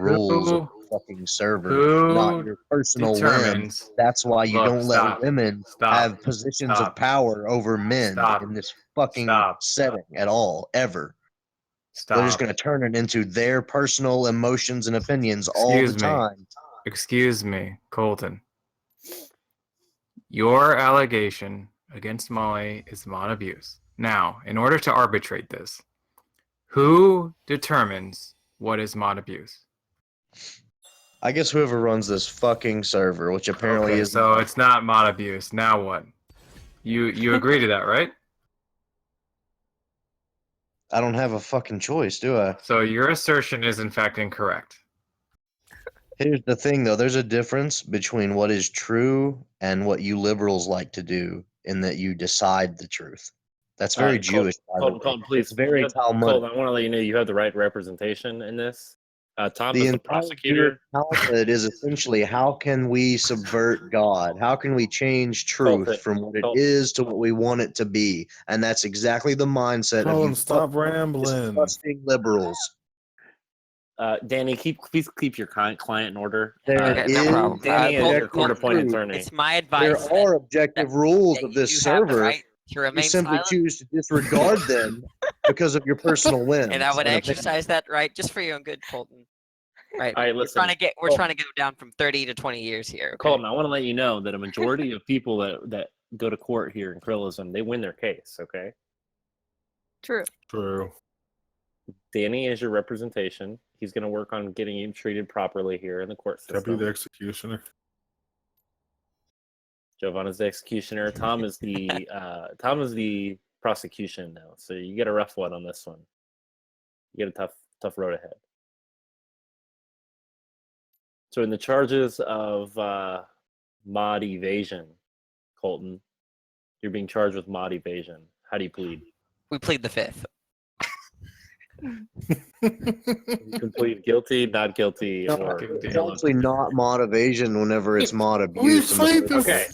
rules of the fucking server, not Who your personal whim. determines? That's why you Look, don't let stop. women Stop. have positions of Stop. power over men Stop. in this fucking Stop. setting at all, ever. They're just Stop. going to turn it into their personal emotions and opinions all the time. Excuse me, Colton. Your allegation against Molly is mod abuse. Now, in order to arbitrate this, who determines what is mod abuse? I guess whoever runs this fucking server, which apparently is so it's not mod abuse. Now what? You agree to that, right? I don't have a fucking choice, do I? So your assertion is in fact incorrect. Here's the thing, though. There's a difference between what is true and what you liberals like to do, in that you decide the truth. That's very Jewish, by the way. Colton, please. It's very Talmudic. Colton, I want to let you know you have the right representation in this. Tom is the prosecutor. Talmud is essentially, how can we subvert God? How can we change truth from what it is to what we want it to be? And that's exactly the mindset of you stop rambling. disgusting liberals. Danny, please keep your client in order. There is no problem. Danny is your court-appointed attorney. It's my advice. There are objective rules of this server. Right to remain you simply silent. choose to disregard them because of your personal whims. And I would exercise that right just for your own good, Colton. Right. All right, listen. We're trying to go down from 30 to 20 years here. Okay? Colton, I want to let you know that a majority of people that go to court here in Krillism, they win their case. Okay. True. Danny is your representation. He's going to work on getting you treated properly here in the court system. Can I be the executioner? Giovanna's the executioner. Tom is the prosecution now. So you get a rough one on this one. You get a tough road ahead. So in the charges of mod evasion, Colton, you're being charged with mod evasion. How do you plead? We plead the fifth. You can plead guilty, not guilty, or it's actually not mod evasion whenever it's mod abuse. Okay.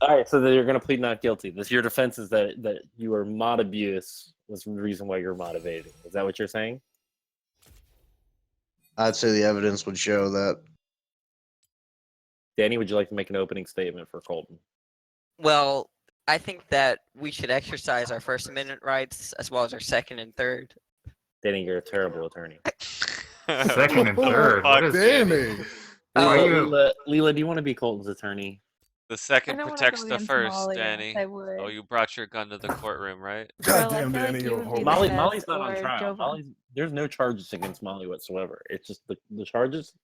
All right, so then you're going to plead not guilty. Your defense is that you are mod abuse was the reason why you're mod evading. Is that what you're saying? I'd say the evidence would show that. Danny, would you like to make an opening statement for Colton? Well, I think that we should exercise our First Amendment rights as well as our second and third. Danny, you're a terrible attorney. Second and third. What is Danny. Leela, do you want to be Colton's attorney? The second protects the first, Danny. Oh, you brought your gun to the courtroom, right? Goddamn, Danny, you're a whole Molly's not on trial. There's no charges against Molly whatsoever. It's just the charges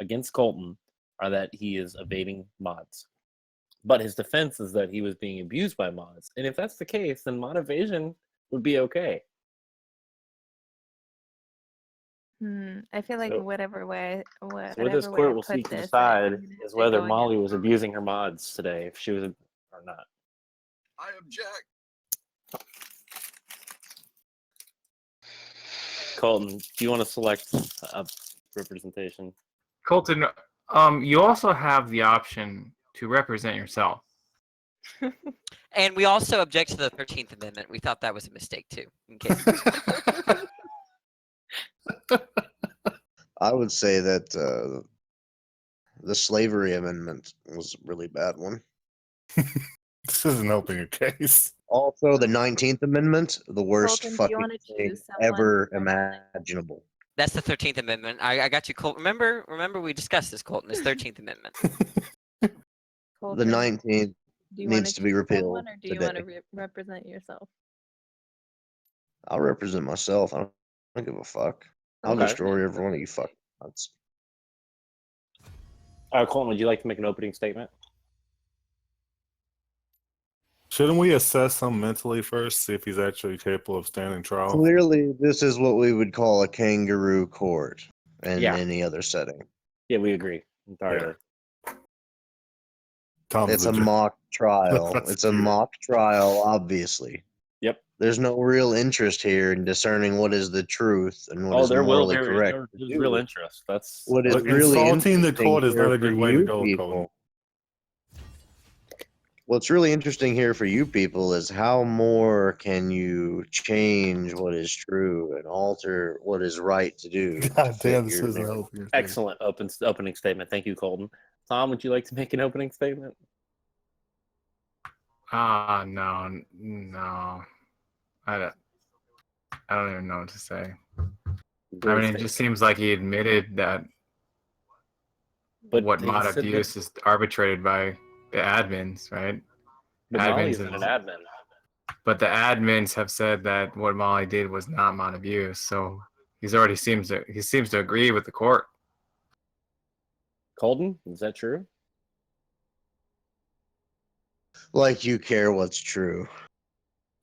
against Colton are that he is evading mods. But his defense is that he was being abused by mods. And if that's the case, then mod evasion would be okay. I feel like whatever way what this court will seek to decide is whether Molly was abusing her mods today, if she was or not. I object. Colton, do you want to select a representation? Colton, you also have the option to represent yourself. And we also object to the 13th Amendment. We thought that was a mistake too. In case. I would say that the slavery amendment was a really bad one. This isn't helping a case. Also, the 19th Amendment, the worst fucking thing ever imaginable. That's the 13th Amendment. I got you, Colton. Remember we discussed this, Colton. It's 13th Amendment. The 19th needs to be repealed. Or do you want to represent yourself? I'll represent myself. I don't give a fuck. I'll destroy every one of you fucking nuts. Colton, would you like to make an opening statement? Shouldn't we assess him mentally first, see if he's actually capable of standing trial? Clearly, this is what we would call a kangaroo court in any other setting. Yeah, we agree entirely. It's a mock trial. It's a mock trial, obviously. Yep. There's no real interest here in discerning what is the truth and what is morally correct. There's real interest. That's what is really insulting the court is not a good way to go, Colton. What's really interesting here for you people is how more can you change what is true and alter what is right to do. God damn, this is a hell of a thing. Excellent opening statement. Thank you, Colton. Tom, would you like to make an opening statement? No. I don't even know what to say. Great it just seems like he admitted that what mod abuse is arbitrated by the admins, right? But Molly isn't an admin. But the admins have said that what Molly did was not mod abuse, so he seems to agree with the court. Colton, is that true? Like you care what's true.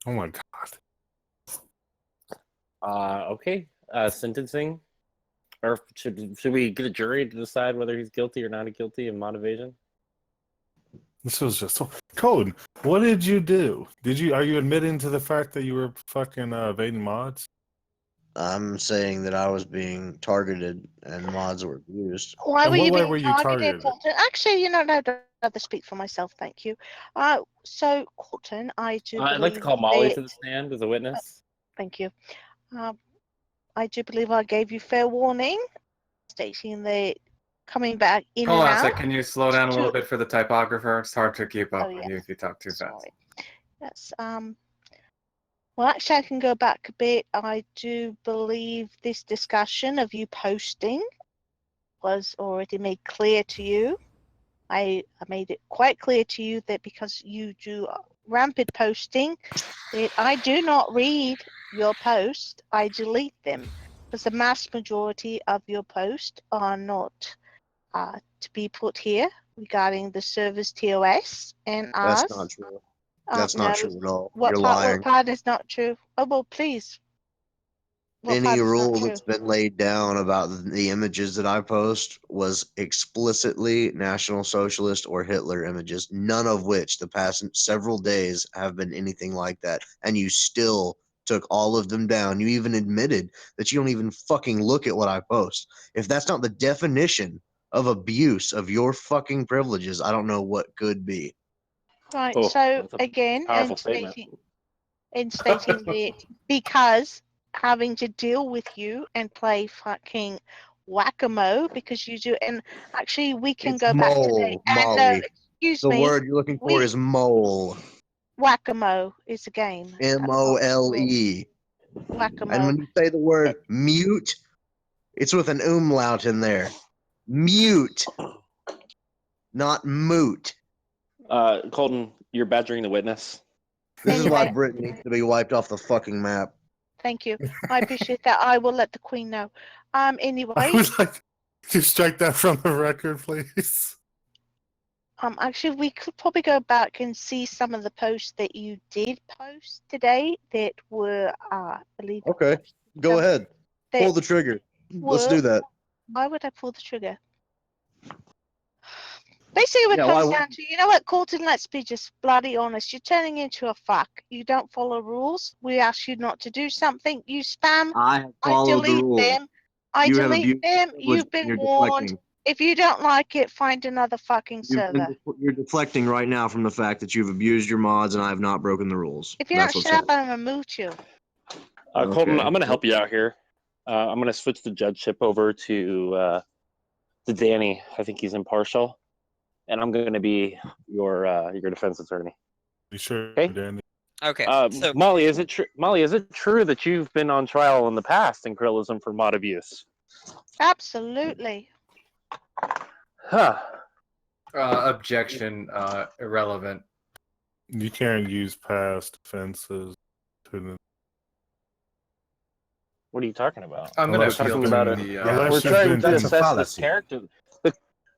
Oh my god. Okay. Sentencing, or should we get a jury to decide whether he's guilty or not guilty of mod evasion? This was just Colton. What did you do? Are you admitting to the fact that you were fucking evading mods? I'm saying that I was being targeted and mods were abused. Why were you being targeted, Colton? Actually, no, I'd rather speak for myself, thank you. So, Colton, I do I'd like to call Molly to the stand as a witness. Thank you. I do believe I gave you fair warning, stating that coming back in Hold and on a out. sec. Can you slow down a little bit for the typographer? It's hard to keep up with you if you talk too fast. Yes. Well, actually, I can go back a bit. I do believe this discussion of you posting was already made clear to you. I made it quite clear to you that because you do rampant posting, that I do not read your post. I delete them because the mass majority of your posts are not to be put here regarding the server's TOS and ours. That's not true. That's not true at all. You're lying. lying. What part is not true? Oh, well, please. Any rule that's been laid down about the images that I post was explicitly National Socialist or Hitler images, none of which the past several days have been anything like that. And you still took all of them down. You even admitted that you don't even fucking look at what I post. If that's not the definition of abuse of your fucking privileges, I don't know what could be. Right, so again, in stating that because having to deal with you and play fucking whack-a-mole because you do, and actually we can go back today. And Molly. excuse me. The word you're looking for is mole. Whack-a-mole is a game. M-O-L-E. Whack-a-mole. And when you say the word mute, it's with an umlaut in there. Mute. Not moot. Colton, you're badgering the witness. This is why Britain needs to be wiped off the fucking map. Thank you. I appreciate that. I will let the Queen know. Anyway. I would like to strike that from the record, please. Actually, we could probably go back and see some of the posts that you did post today that were, I believe. Okay, go ahead. Pull the trigger. Let's do that. Why would I pull the trigger? Basically, what comes down to, you know what, Colton, let's be just bloody honest. You're turning into a fuck. You don't follow rules. We ask you not to do something. You spam. I delete them. I delete them. You've been warned. If you don't like it, find another fucking server. You're deflecting right now from the fact that you've abused your mods and I have not broken the rules. If you don't shut up, I'm going to mute you. Colton, I'm going to help you out here. I'm going to switch the judgeship over to Danny. I think he's impartial. And I'm going to be your defense attorney. You sure, okay? Danny? Okay. So Molly, is it true? Molly, is it true that you've been on trial in the past in Krillism for mod abuse? Absolutely. Huh. Objection. Irrelevant. You can't use past offenses to the. What are you talking about? I'm going to talking about it. We're trying to assess this character.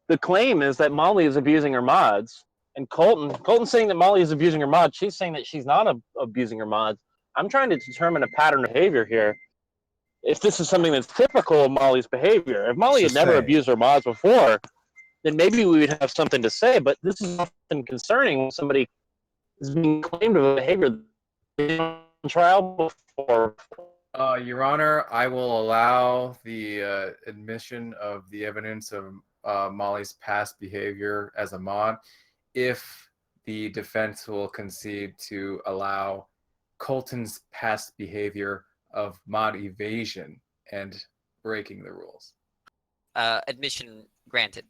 The claim is that Molly is abusing her mods, and Colton's saying that Molly is abusing her mods. She's saying that she's not abusing her mods. I'm trying to determine a pattern of behavior here. If this is something that's typical of Molly's behavior. If Molly had never abused her mods before, then maybe we would have something to say. But this is often concerning when somebody is being claimed of a behavior on trial before. Your Honor, I will allow the admission of the evidence of Molly's past behavior as a mod if the defense will concede to allow Colton's past behavior of mod evasion and breaking the rules. Admission granted.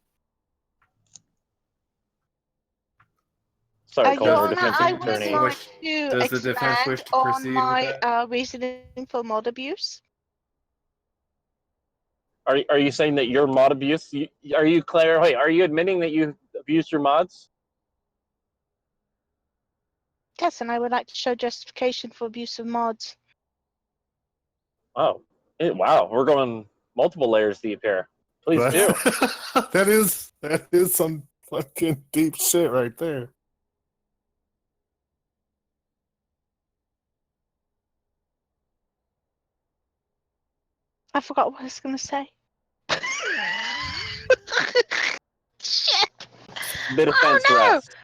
Sorry, Your Colton, Honor, defense I would attorney. like to Does the defense wish expand to on proceed with my that? reasoning for mod abuse. Are you saying that your mod abuse? Are you Claire? Wait, are you admitting that you abused your mods? Yes, and I would like to show justification for abuse of mods. Oh, wow, we're going multiple layers deep here. Please do. That is some fucking deep shit right there. I forgot what I was going to say. Shit! The defense no! rest.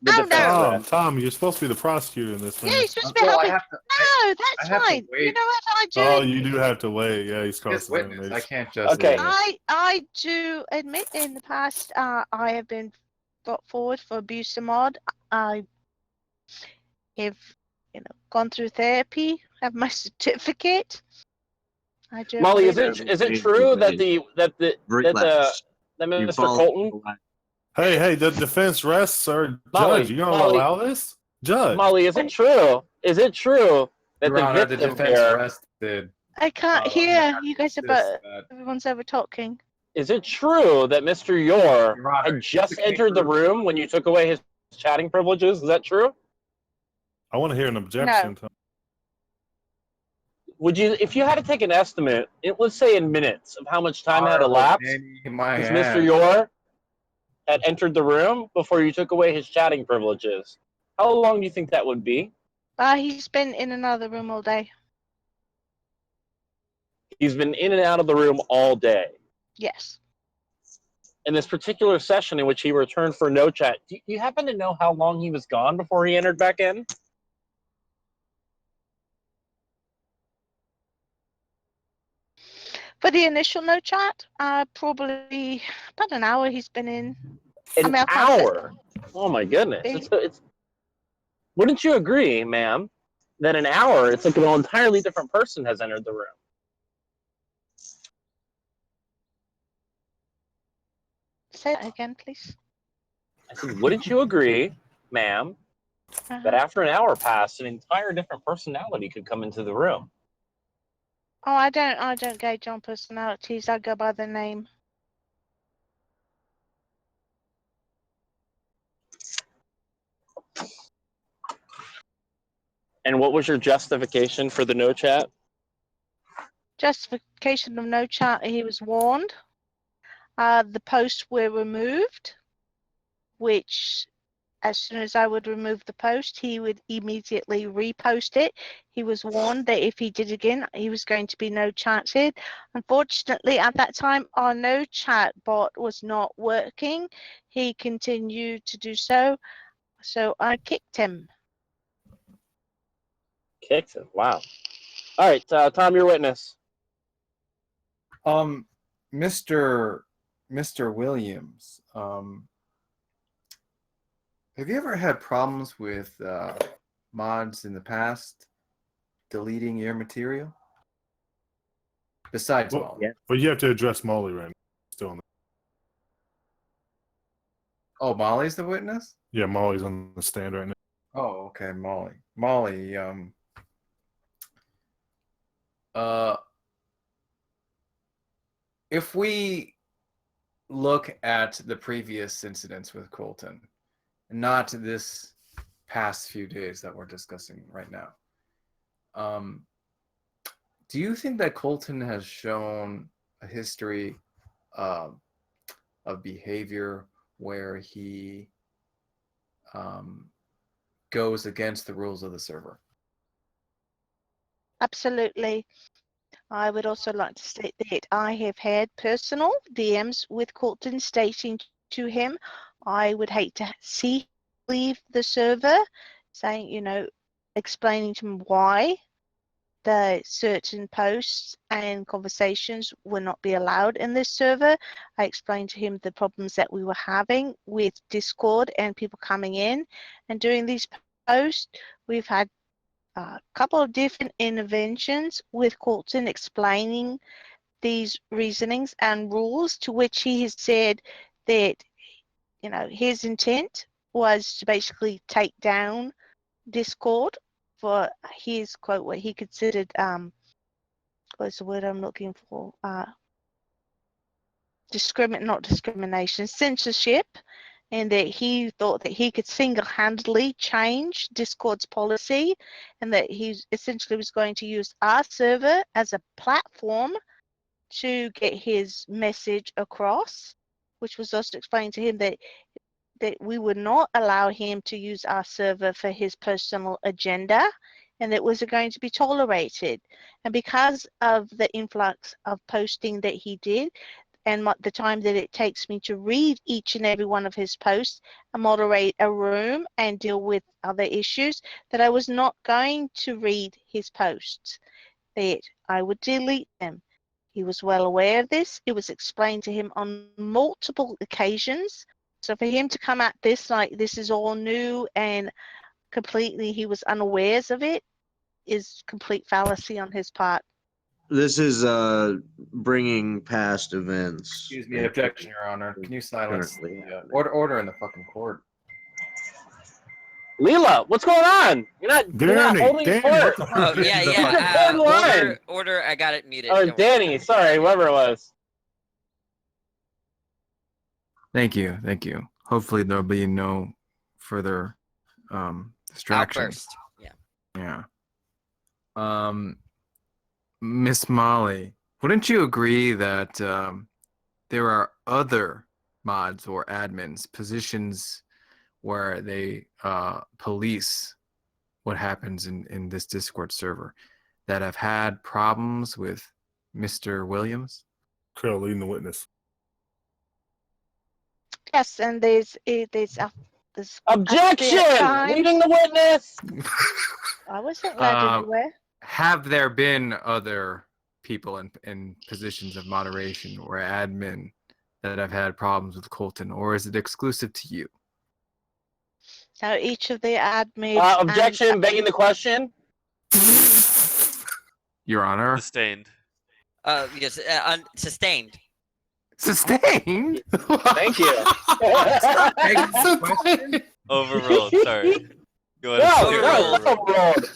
The Oh, defense no. rest. Tom, you're supposed to be the prosecutor in this, man. Yeah, you're supposed to be Well, helping. No, that's fine. You know what I do? Oh, you do have to wait. Yeah, he's Yes, crossing witness. I can't just. Okay. I do admit in the past I have been brought forward for abuse of mod. I have gone through therapy, have my certificate. I do. Molly, is it true that Mr. Colton? Hey, the defense rests, sir. Molly, Judge, you gonna Molly. allow this? Judge. Molly, is it true? Is it true that Your the Honor, victim the defense here? rested. I can't hear you guys about. that- Everyone's over talking. Is it true that Mr. Yor Your Honor, had just it's a entered the kangaroo. room when you took away his chatting privileges? Is that true? I want to hear an objection. Tom. Would you, if you had to take an estimate, let's say in minutes of how much time had Honorable elapsed Danny, my since hand. Mr. Yor had entered the room before you took away his chatting privileges? How long do you think that would be? He's been in another room all day. He's been in and out of the room all day. Yes. In this particular session in which he returned for no chat, do you happen to know how long he was gone before he entered back in? For the initial no chat, probably about an hour he's been in. An hour? Oh my goodness. It's wouldn't you agree, ma'am, that an hour, it's like an entirely different person has entered the room? Say that again, please. I said, wouldn't you agree, ma'am, that after an hour passed, an entire different personality could come into the room? Oh, I don't gauge on personalities. I go by the name. And what was your justification for the no chat? Justification of no chat. He was warned. The posts were removed, which as soon as I would remove the post, he would immediately repost it. He was warned that if he did again, he was going to be no chatted. Unfortunately, at that time, our no chat bot was not working. He continued to do so, so I kicked him. Kicked him. Wow. All right, Tom, your witness. Mr. Williams, have you ever had problems with mods in the past deleting your material? Besides Molly. Yeah. But you have to address Molly right now. Still on Oh, Molly's the witness? Yeah, Molly's on the stand right now. Oh, okay, Molly. Molly, if we look at the previous incidents with Colton, not this past few days that we're discussing right now, do you think that Colton has shown a history of behavior where he goes against the rules of the server? Absolutely. I would also like to state that I have had personal DMs with Colton stating to him, I would hate to see him leave the server, saying, explaining to him why the certain posts and conversations would not be allowed in this server. I explained to him the problems that we were having with Discord and people coming in and doing these posts. We've had a couple of different interventions with Colton explaining these reasonings and rules, to which he has said that, you know, his intent was to basically take down Discord for his quote, what he considered what's the word I'm looking for? Not discrimination, censorship, and that he thought that he could single-handedly change Discord's policy, and that he essentially was going to use our server as a platform to get his message across, which was also explained to him that we would not allow him to use our server for his personal agenda, and that was going to be tolerated. And because of the influx of posting that he did, and the time that it takes me to read each and every one of his posts and moderate a room and deal with other issues, that I was not going to read his posts, that I would delete them. He was well aware of this. It was explained to him on multiple occasions. So for him to come at this like this is all new and completely he was unawares of it is complete fallacy on his part. This is bringing past events. Excuse me, objection, Your Honor. Can you silence the order in the fucking court? Leela, what's going on? You're not holding Danny, court. Oh yeah. Order. I got it muted. Or Danny, sorry, whoever it was. Thank you. Hopefully there'll be no further distractions. Outburst. Yeah. Miss Molly, wouldn't you agree that there are other mods or admins, positions where they police what happens in this Discord server that have had problems with Mr. Williams? Krill, leading the witness. Yes, and there's objection. Leading the witness. I wasn't led anywhere. Have there been other people in positions of moderation or admin that have had problems with Colton, or is it exclusive to you? Now each of the admins. Objection. Begging the question. Your Honor. Sustained. Yes. Sustained. Sustained. Thank you. Overruled. Sorry. Go ahead. Overruled.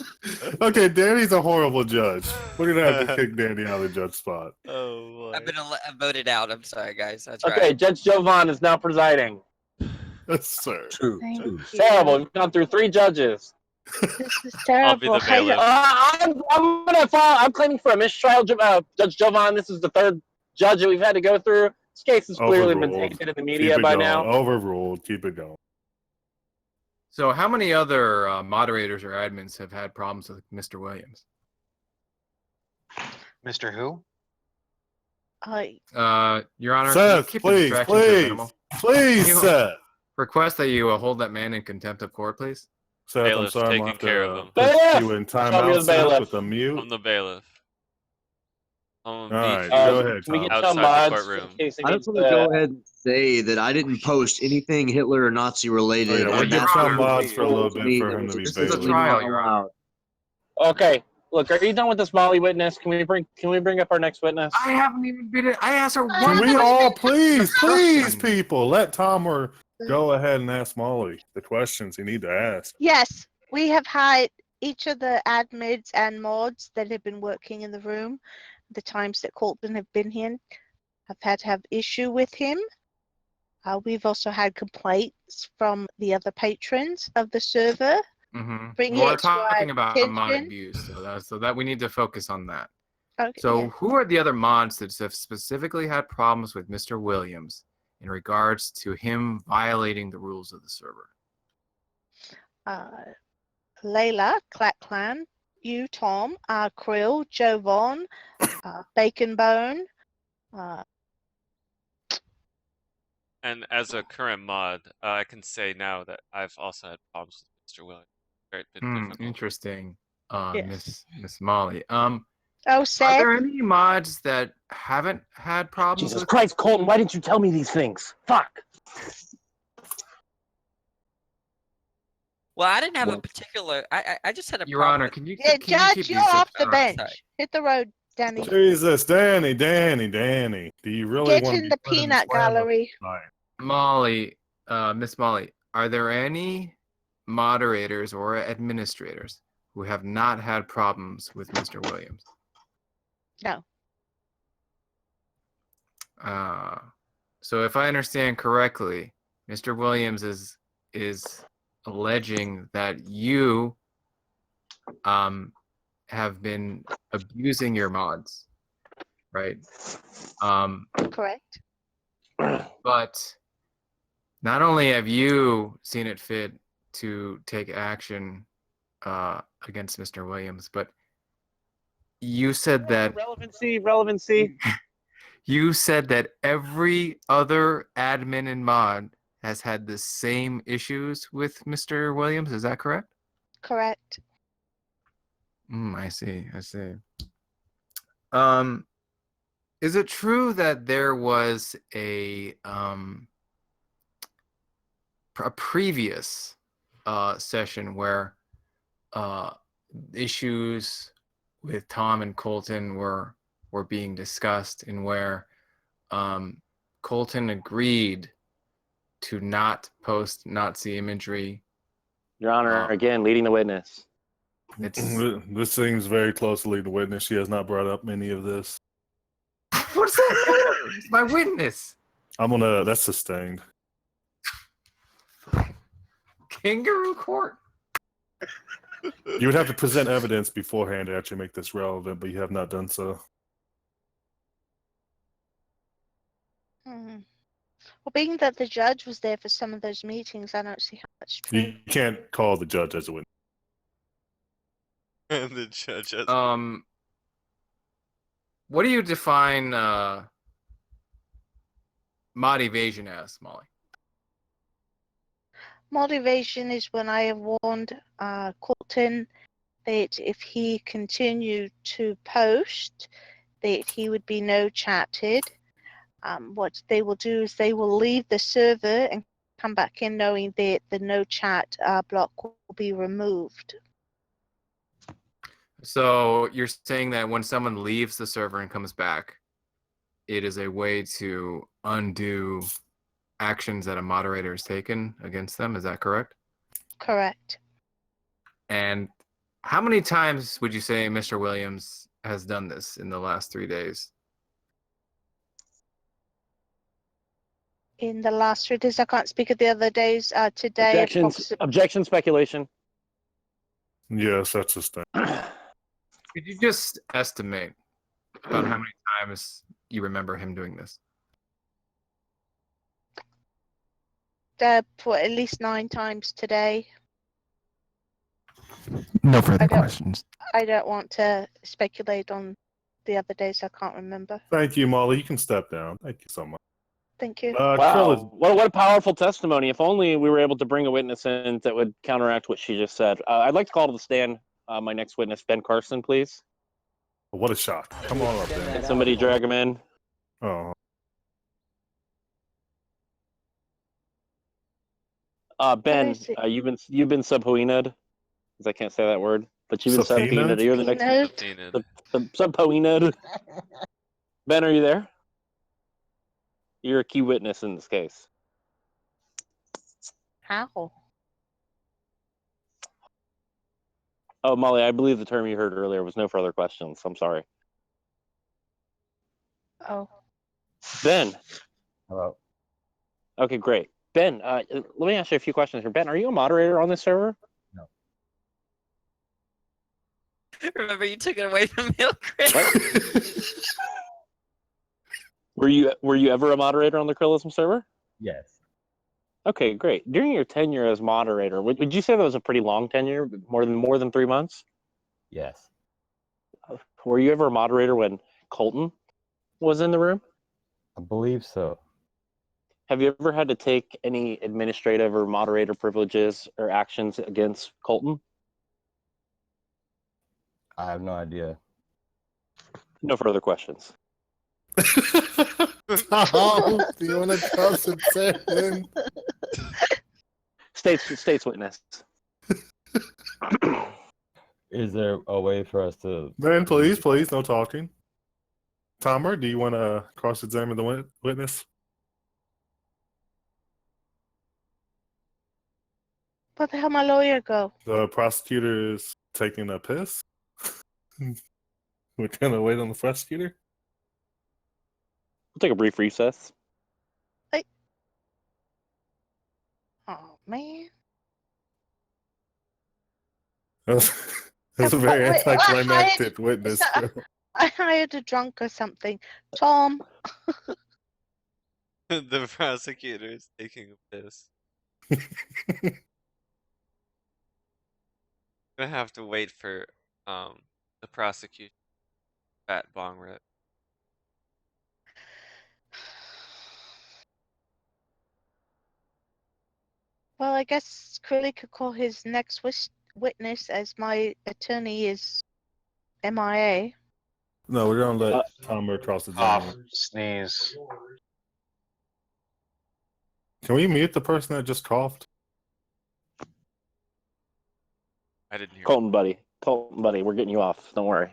Okay, Danny's a horrible judge. We're gonna have to kick Danny out of the judge spot. Oh boy. I've been voted out. I'm sorry, guys. That's okay, right. Judge Jovan is now presiding. Yes, sir. Terrible. We've gone through 3 judges. This is terrible. I'll be the bailiff. I'm claiming for a mistrial, Judge Jovan. This is the 3rd judge that we've had to go through. This case has clearly been taken to the media by now. Overruled. Keep it going. So how many other moderators or admins have had problems with Mr. Williams? Mr. Who? Your Honor, Seth, keep please, Seth. Request that you hold that man in contempt of court, please. Seth, Bailiff's I'm sorry, taking care of him. Put you in timeout, Seth, with a mute. I'm the bailiff. All right, go ahead, Can we get Outside some mods the courtroom. in case I just want to go ahead and say that I didn't post anything Hitler or Nazi related. Oh, yeah, we'll get some mods for a little bit for him to be This is a bailiff. trial, Your Honor. Okay, look, are you done with this Molly witness? Can we bring up our next witness? I haven't even been. I asked her one. Can we all please, people, let Tom go ahead and ask Molly the questions he need to ask. Yes, we have had each of the admins and mods that have been working in the room, the times that Colton have been here, have had to have issue with him. We've also had complaints from the other patrons of the server. Mm-hmm. We're talking about mod abuse, so that we need to focus on that. Okay, so who are the other mods that have specifically had problems with Mr. Williams in regards to him violating the rules of the server? Layla, Clack Clan, you, Tom, Krill, Jovan, Bacon Bone. And as a current mod, I can say now that I've also had problems with Mr. Williams. Interesting. Miss Molly. Oh, Are Seth. there any mods that haven't had problems Jesus with? Christ, Colton! Why didn't you tell me these things? Fuck. Well, I didn't have a particular. I just had a Your problem. Honor, can you Yeah, keep Judge, you're these off the abstracts? bench. Hit the road, Danny. Jesus, Danny. Do you really Get want in to the be put in peanut slam gallery. tonight? Molly, Miss Molly, are there any moderators or administrators who have not had problems with Mr. Williams? No. So if I understand correctly, Mr. Williams is alleging that you have been abusing your mods, right? Correct. But not only have you seen it fit to take action against Mr. Williams, but you said that relevancy. You said that every other admin and mod has had the same issues with Mr. Williams. Is that correct? Correct. I see. Is it true that there was a previous session where issues with Tom and Colton were being discussed, and where Colton agreed to not post Nazi imagery? Your Honor, again, leading the witness. This seems very close to lead the witness. She has not brought up any of this. What does that matter? It's my witness. That's sustained. Kangaroo court. You would have to present evidence beforehand to actually make this relevant, but you have not done so. Well, being that the judge was there for some of those meetings, I don't see how that's true. You can't call the judge as a witness. And the judge has what do you define mod evasion as, Molly? Mod evasion is when I have warned Colton that if he continued to post, that he would be no chatted. What they will do is they will leave the server and come back in knowing that the no chat block will be removed. So you're saying that when someone leaves the server and comes back, it is a way to undo actions that a moderator has taken against them. Is that correct? Correct. And how many times would you say Mr. Williams has done this in the last 3 days? In the last 3 days, I can't speak of the other days. Today, Objection, speculation. Yes, that's sustained. Could you just estimate about how many times you remember him doing this? For at least 9 times today. No further questions. I don't want to speculate on the other days. I can't remember. Thank you, Molly. You can step down. Thank you so much. Thank you. Wow, what a powerful testimony. If only we were able to bring a witness in that would counteract what she just said. I'd like to call to the stand my next witness, Ben Carson, please. What a shock. Come on up, Ben. Can somebody drag him in? Oh. Ben, you've been subpoenaed, because I can't say that word, but you've been subpoenaed. You're the next subpoenaed. Ben, are you there? You're a key witness in this case. How? Oh, Molly, I believe the term you heard earlier was no further questions. I'm sorry. Oh. Ben. Hello. Okay, great. Ben, let me ask you a few questions here. Ben, are you a moderator on this server? No. Remember, you took it away from me, Chris. Were you ever a moderator on the Krillism server? Yes. Okay, great. During your tenure as moderator, would you say that was a pretty long tenure, more than 3 months? Yes. Were you ever a moderator when Colton was in the room? I believe so. Have you ever had to take any administrative or moderator privileges or actions against Colton? I have no idea. No further questions. Tom, do you want to cross-examine? State's witness. Is there a way for us to... Man, please, no talking. Tomer, do you want to cross-examine the witness? Where the hell my lawyer go? The prosecutor is taking a piss. We're gonna wait on the prosecutor. We'll take a brief recess. Oh man. That's a very anticlimactic witness. I hired a drunk or something. Tom. The prosecutor is taking a piss. Gonna have to wait for the prosecution. Fat bong rip. Well, I guess Krilly could call his next witness as my attorney is MIA. No, we're gonna let Tomer cross-examine. Sneeze. Can we mute the person that just coughed? I didn't hear. Colton, buddy, we're getting you off. Don't worry.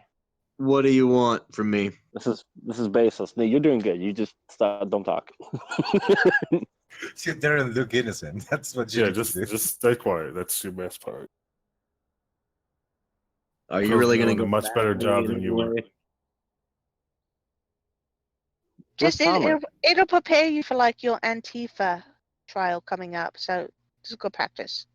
What do you want from me? This is baseless. No, you're doing good. You just don't talk. Sit there and look innocent. That's what you just stay quiet. That's your best part. Are you really going to do a much better job than you were? Just it'll prepare you for like your Antifa trial coming up. So just good practice.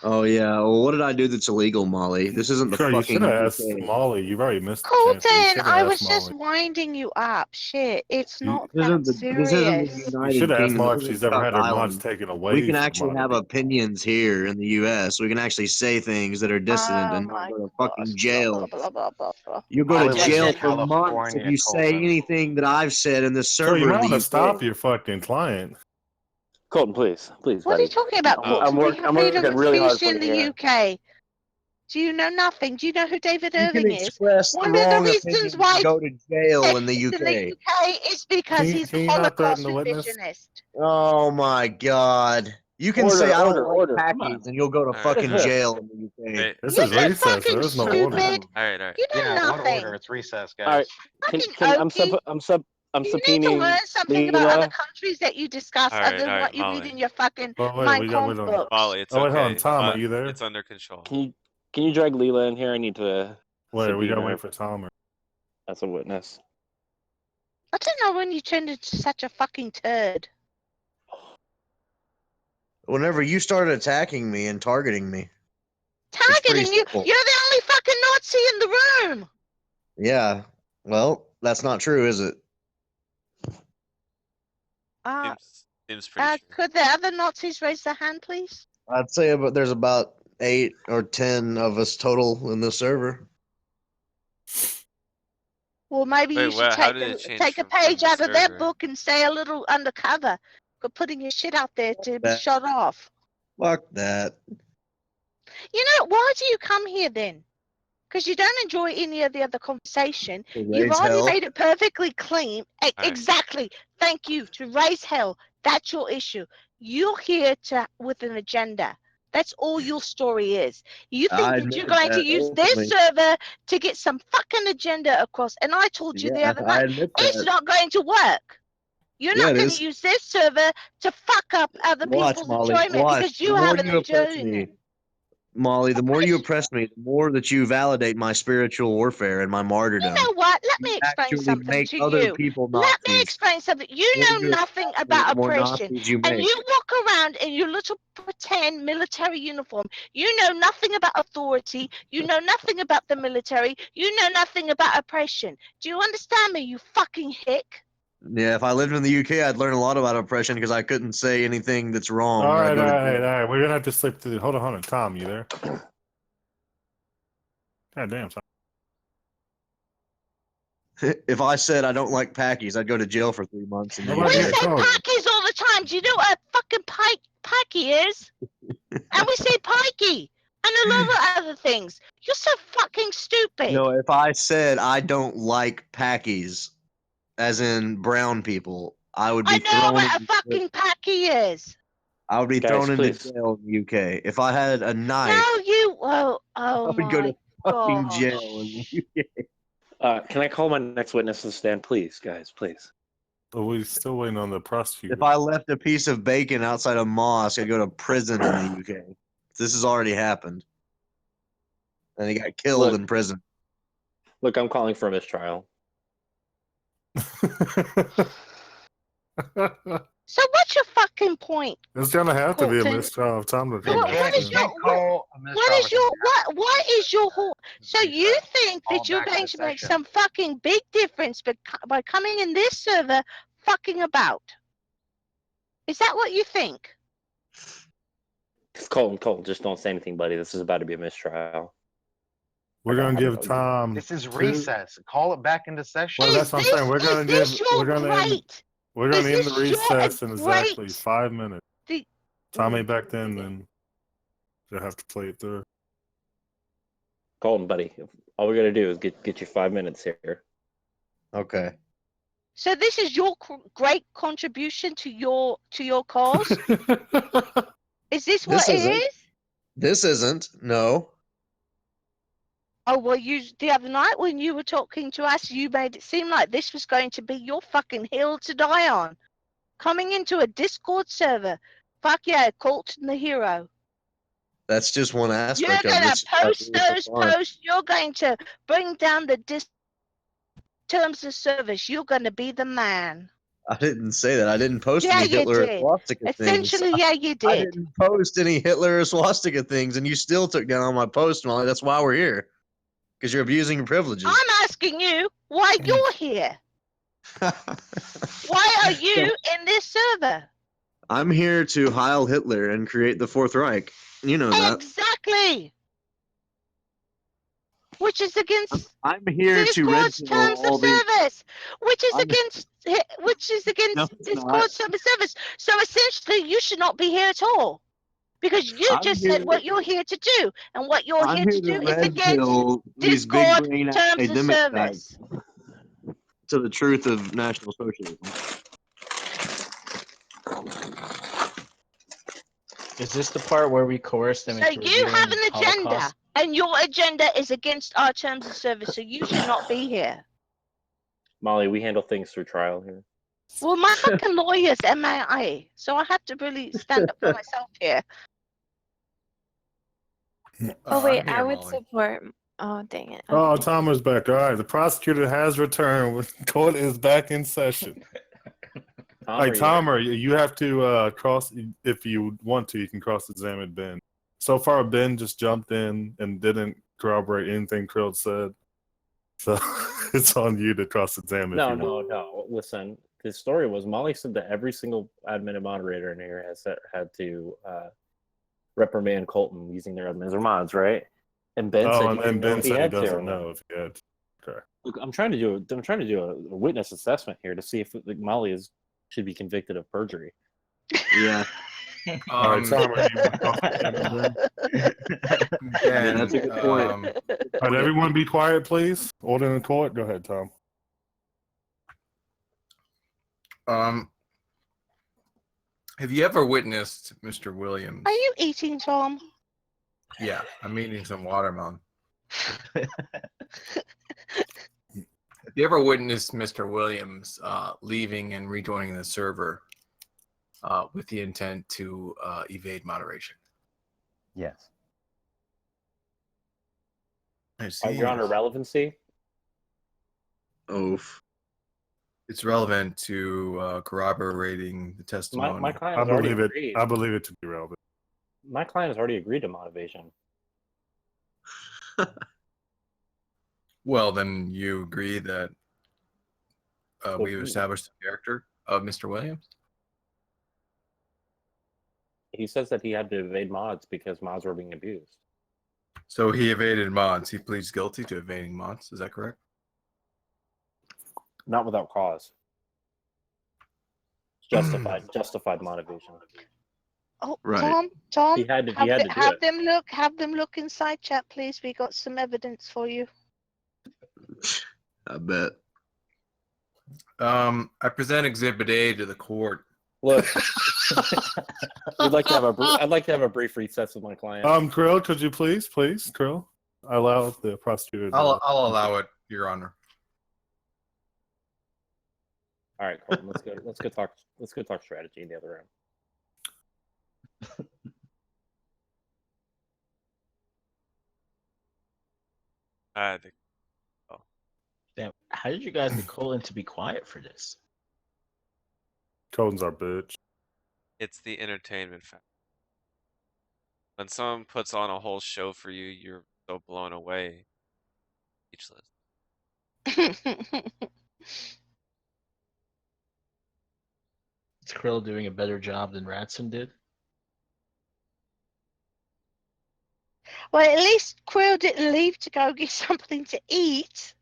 Oh yeah. Well, what did I do that's illegal, Molly? This isn't the Sure, fucking. You should have asked Molly. You've already missed. Colton, I was just winding you up. Shit, it's not that serious. This isn't the United You should have asked Kingdom. Molly if she's ever had her mods taken away. We can actually have opinions here in the U.S. We can actually say things that are dissident and not go to fucking jail. You go to jail for months if you say anything that I've said in this server. So you might want to stop your fucking client. Colton, please. What are you talking about, Colton? We have freedom of speech in the UK. Do you know nothing? Do you know who David Irving is? One of the reasons why go to jail in the UK is because he's a Holocaust revisionist. Oh my God. You can say I don't like Packies and you'll go to fucking jail in the UK. This is recess. There's no order. All right. You know nothing. Order. It's recess, guys. All right. I'm you subpoenaing need to learn something about other countries that you discuss other than what you read in your fucking Mein Kampf books. Molly, it's okay. Hold on, Tom, are you there? It's under control. Can you drag Leela in here? I need to. Wait, we gotta wait for Tom. That's a witness. I don't know when you turned into such a fucking turd. Whenever you started attacking me and targeting me. Targeting you? You're the only fucking Nazi in the room. Yeah. Well, that's not true, is it? Seems pretty sure. Could the other Nazis raise their hand, please? I'd say there's about 8 or 10 of us total in this server. Well, maybe you should take a page out of their book and stay a little undercover for putting your shit out there to be shot off. Fuck that. You know, why do you come here then? Because you don't enjoy any of the other conversation. You've already made it perfectly clean. Exactly. Thank you. To raise hell. That's your issue. You're here with an agenda. That's all your story is. You think that you're going to use this server to get some fucking agenda across. And I told you the other night, it's not going to work. You're not going to use this server to fuck up other people's enjoyment because you haven't enjoyed it. Molly, the more you oppress me, the more that you validate my spiritual warfare and my martyrdom. You know what? Let me explain something to you. Let me explain something. You know nothing about oppression. And you walk around in your little pretend military uniform. You know nothing about authority. You know nothing about the military. You know nothing about oppression. Do you understand me, you fucking hick? Yeah, if I lived in the UK, I'd learn a lot about oppression because I couldn't say anything that's wrong. All right. We're gonna have to slip through. Hold on. Tom, you there? God damn, Tom. If I said I don't like Packies, I'd go to jail for 3 months. We say Packies all the time. Do you know what a fucking Packy is? And we say Pikey and a lot of other things. You're so fucking stupid. No, if I said I don't like Packies, as in brown people, I would be I know thrown. what a fucking packy is. I would be Guys, thrown into please. jail in the UK. If I had a knife, No, you. Oh I would go my to fucking gosh. jail in the UK. Can I call my next witness to the stand, please, guys? Please. But we're still waiting on the prosecutor. If I left a piece of bacon outside a mosque, I'd go to prison in the UK. This has already happened. And he got killed in prison. Look, I'm calling for a mistrial. So what's your fucking point? It's gonna have to be a Colton? mistrial of time to What is your whole? So you think that you're going to make some fucking big difference by coming in this server fucking about? Is that what you think? Colton, just don't say anything, buddy. This is about to be a mistrial. We're gonna give Tom. This is recess. Call it back into session. Well, that's what I'm saying. We're gonna end the recess in exactly 5 minutes. Tom ain't back then, then you'll have to play it through. Colton, buddy, all we gotta do is get you 5 minutes here. Okay. So this is your great contribution to your cause? Is this what it is? This isn't. No. Oh, well, the other night when you were talking to us, you made it seem like this was going to be your fucking hill to die on. Coming into a Discord server. Fuck yeah, Colton the hero. That's just one aspect You're of going this. to post those posts. You're going to bring down the terms of service. You're going to be the man. I didn't say that. I didn't post Yeah, any you Hitler or did. swastika Essentially, things. yeah, you did. I didn't post any Hitler or swastika things, and you still took down all my posts, Molly. That's why we're here. Because you're abusing your privileges. I'm asking you why you're here. Why are you in this server? I'm here to Heil Hitler and create the Fourth Reich. You know that. Exactly. Which is against I'm here to Discord's red terms of service. Which is against Discord's terms of service. So essentially, you should not be here at all. Because you just said what you're here to do, and what you're here to do is against Discord terms of service. To the truth of National Socialism. Is this the part where we coerce them So into you have an revealing agenda, Holocaust? and your agenda is against our terms of service, so you should not be here. Molly, we handle things through trial here. Well, my fucking lawyer's MIA, so I have to really stand up for myself here. Oh wait, I'm here, I would Molly. support. Oh dang it. Oh, Okay. Tom is back. All right, the prosecutor has returned. Court is back in session. All right, Tom, you have to cross, if you want to, you can cross-examine Ben. So far, Ben just jumped in and didn't corroborate anything Krill said. So it's on you to cross-examine. No. Listen, the story was Molly said that every single admin and moderator in here had to reprimand Colton using their admins or mods, right? And Ben said he doesn't know if he had. Okay. Look, I'm trying to do a witness assessment here to see if Molly should be convicted of perjury. Yeah. All right, Tom, yeah, that's a good point. All right, everyone be quiet, please. Order in the court. Go ahead, Tom. Have you ever witnessed Mr. Williams? Are you eating, Tom? Yeah, I'm eating some watermelon. Have you ever witnessed Mr. Williams leaving and rejoining the server with the intent to evade moderation? Yes. I see. Your Honor, relevancy? Oof. It's relevant to corroborating the testimony. My client has already agreed. I believe it to be relevant. My client has already agreed to motivation. Well, then you agree that we've established the character of Mr. Williams? He says that he had to evade mods because mods were being abused. So he evaded mods. He pleads guilty to evading mods. Is that correct? Not without cause. Justified motivation. Oh, Right. Tom, He had to do it. Have them look inside chat, please. We got some evidence for you. I bet. I present Exhibit A to the court. Look, I'd like to have a brief recess with my client. Krill, could you please, Krill, allow the prosecutor. I'll allow it, Your Honor. All right, Colton, let's go talk strategy in the other room. Damn, how did you guys get Colton to be quiet for this? Colton's our bitch. It's the entertainment factor. When someone puts on a whole show for you, you're so blown away. Speechless. Is Krill doing a better job than Ratson did? Well, at least Quill didn't leave to go get something to eat.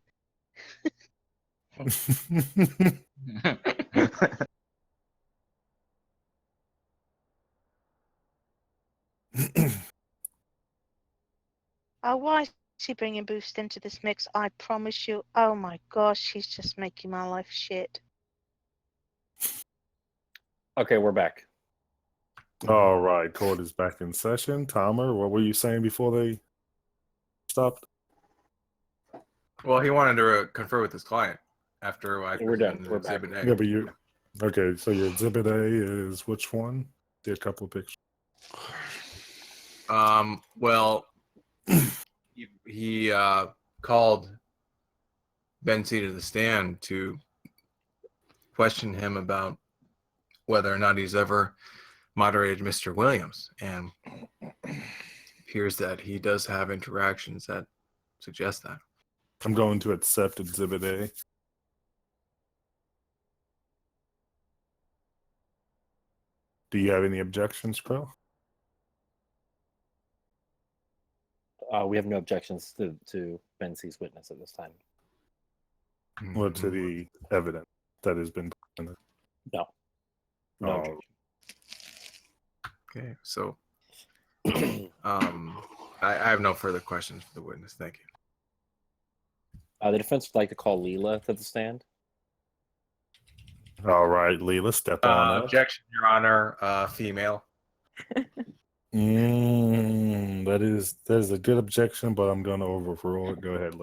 Oh, why is she bringing Boost into this mix? I promise you. Oh my gosh, she's just making my life shit. Okay, we're back. All right, court is back in session. Tomer, what were you saying before they stopped? Well, he wanted to confer with his client after we're done. We're Exhibit back. A. Yeah, but you. Okay, so your Exhibit A is which one? Did a couple of pictures. Well, he called Ben C to the stand to question him about whether or not he's ever moderated Mr. Williams, and appears that he does have interactions that suggest that. I'm going to accept Exhibit A. Do you have any objections, Krill? We have no objections to Ben C's witness at this time. Or to the evidence that has been presented? No. No objection. Okay, so I have no further questions for the witness. Thank you. The defense would like to call Leela to the stand. All right, Leela, step on up. Objection, Your Honor. Female. That is a good objection, but I'm going to overrule it. Go ahead, Leela.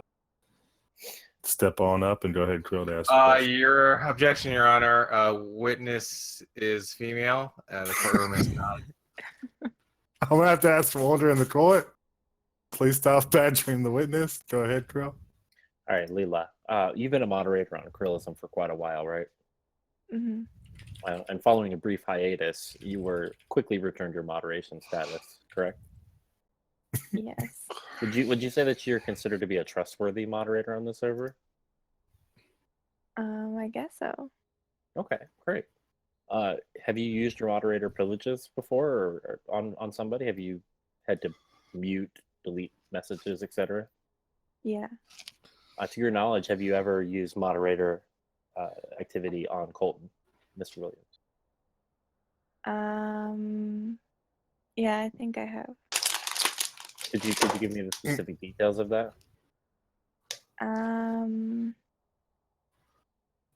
Step on up and go ahead, Krill, to ask a question. Your objection, Your Honor. Witness is female. The courtroom is not. I'm going to have to ask for order in the court. Please stop badgering the witness. Go ahead, Krill. All right, Leela. You've been a moderator on Krillism for quite a while, right? Mm-hmm. And following a brief hiatus, you were quickly returned your moderation status, correct? Yes. Would you say that you're considered to be a trustworthy moderator on the server? I guess so. Okay, great. Have you used your moderator privileges before, or on somebody? Have you had to mute, delete messages, etc.? Yeah. To your knowledge, have you ever used moderator activity on Colton, Mr. Williams? Yeah, I think I have. Could you give me the specific details of that?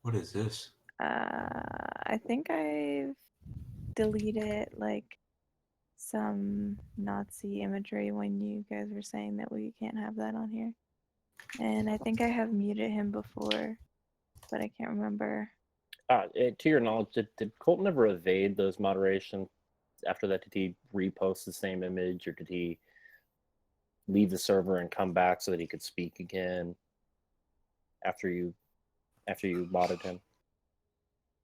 What is this? I think I've deleted like some Nazi imagery when you guys were saying that we can't have that on here. And I think I have muted him before, but I can't remember. To your knowledge, did Colton ever evade those moderations after that? Did he repost the same image, or did he leave the server and come back so that he could speak again after you modded him?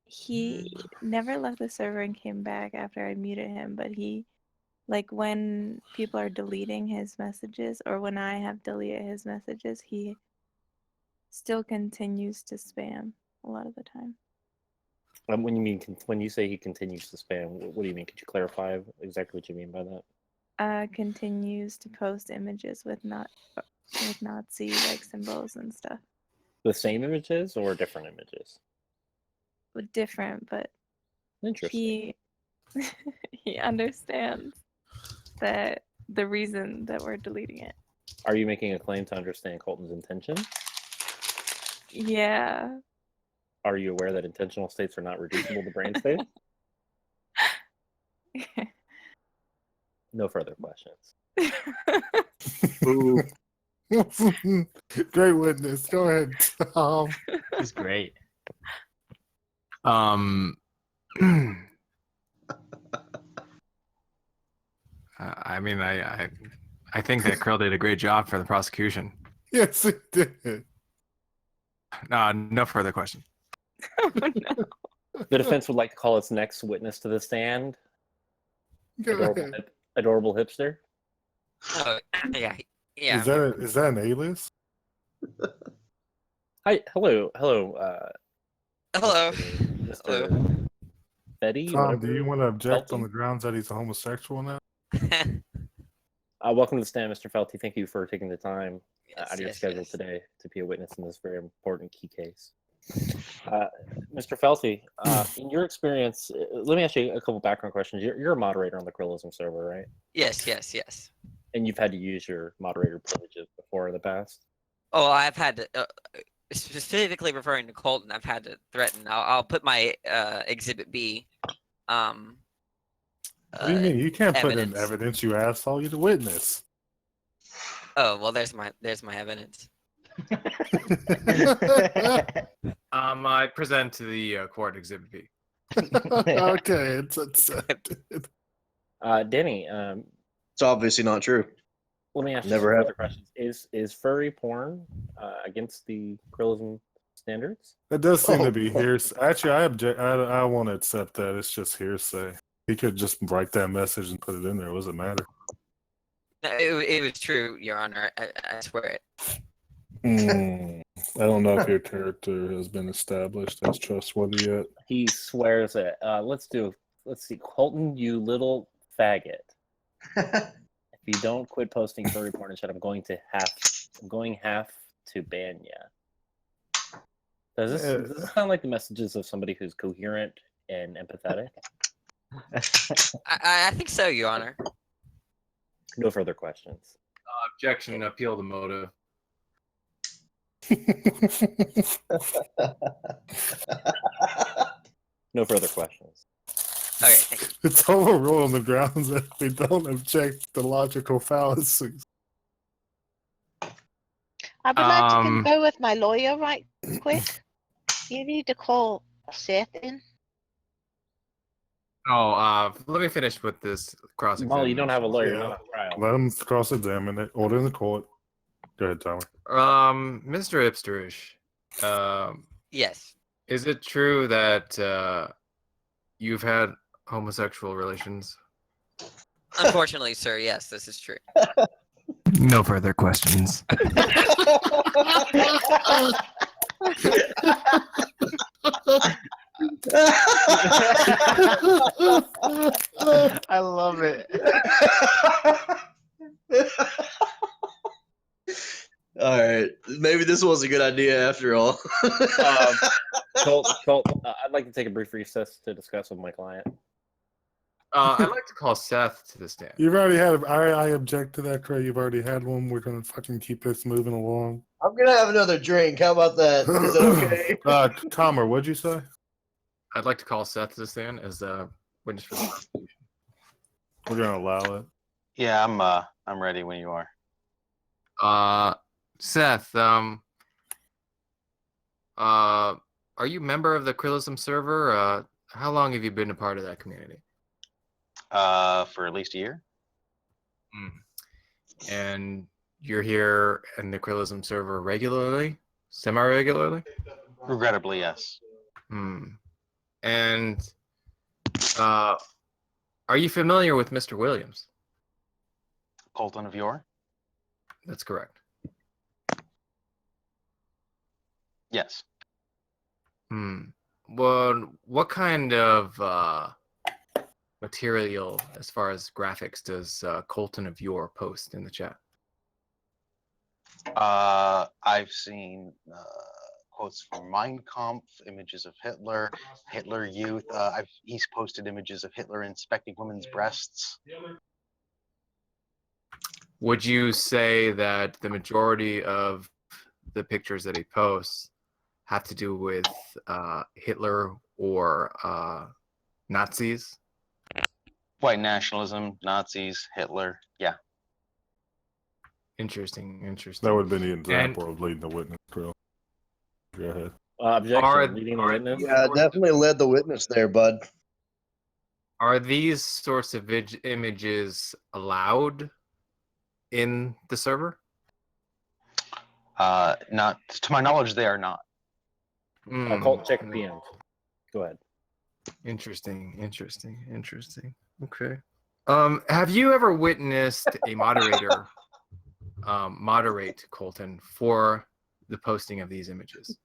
He never left the server and came back after I muted him, but he, like, when people are deleting his messages or when I have deleted his messages, he still continues to spam a lot of the time. When you say he continues to spam, what do you mean? Could you clarify exactly what you mean by that? Continues to post images with Nazi like symbols and stuff. The same images or different images? Different, but interesting. He understands that the reason that we're deleting it. Are you making a claim to understand Colton's intention? Yeah. Are you aware that intentional states are not reducible to brain states? No further questions. Ooh. Great witness. Go ahead, Tom. He's great. I mean, I think that Krill did a great job for the prosecution. Yes, it did. No further question. Oh, no. The defense would like to call its next witness to the stand. Adorable hipster. Oh, yeah. Yeah. Is that an alias? Hi, hello. Hello. Mr. Betty. Tom, do you want to object Felty? on the grounds that he's a homosexual now? Welcome to the stand, Mr. Felty. Thank you for taking the time out of your yes, schedule yes. today to be a witness in this very important key case. Mr. Felty, in your experience, let me ask you a couple background questions. You're a moderator on the Krillism server, right? Yes. And you've had to use your moderator privileges before in the past? Oh, I've had to, specifically referring to Colton, I've had to threaten. I'll put my Exhibit B. What do you mean? You can't put in evidence. evidence, you asshole. You're the witness. Oh well, there's my evidence. I present to the court Exhibit B. Okay, it's accepted. Danny, It's obviously not true. let me ask you Never some have. other questions. Is furry porn against the Krillism standards? That does seem to be hearsay. Actually, I object. I won't accept that. It's just hearsay. He could just write that message and put it in there. What does it matter? No, it was true, Your Honor. I swear it. I don't know if your character has been established as trustworthy yet. He swears it. Let's see. Colton, you little faggot. If you don't quit posting furry porn and shit, I'm going to have to ban you. Does this sound like the messages of somebody who's coherent and empathetic? I think so, Your Honor. No further questions. Objection. Appeal the motive. No further questions. Okay, thank you. It's overruled on the grounds that we don't object to logical fallacies. I would like to confer with my lawyer right quick. You need to call Seth in. Let me finish with this cross-examination. Molly, you don't have a lawyer. You're not on trial. Let him cross-examine it. Order in the court. Go ahead, Tyler. Mr. Ipsterish. Yes. Is it true that you've had homosexual relations? Unfortunately, sir, yes, this is true. No further questions. I love it. All right, maybe this was a good idea after all. Colt, I'd like to take a brief recess to discuss with my client. I'd like to call Seth to the stand. You've already had. I object to that, Craig. You've already had one. We're gonna fucking keep this moving along. I'm gonna have another drink. How about that? Is that okay? Tomer, what'd you say? I'd like to call Seth to the stand as a witness for the prosecution. We're gonna allow it. Yeah, I'm ready when you are. Seth, are you a member of the Krillism server? How long have you been a part of that community? For at least a year. And you're here in the Krillism server regularly? Semi-regularly? Regrettably, yes. And are you familiar with Mr. Williams? Colton of Yore? That's correct. Yes. Well, what kind of material, as far as graphics, does Colton of Yore post in the chat? I've seen quotes from Mein Kampf, images of Hitler, Hitler Youth. He's posted images of Hitler inspecting women's breasts. Would you say that the majority of the pictures that he posts have to do with Hitler or Nazis? White nationalism, Nazis, Hitler. Yeah. Interesting. That would have been the example of leading the witness, Krill. Go ahead. Objection. Leading the witness. Yeah, definitely led the witness there, bud. Are these sorts of images allowed in the server? Not to my knowledge, they are not. Colton, check PM. Go ahead. Interesting. Okay. Have you ever witnessed a moderator moderate Colton for the posting of these images?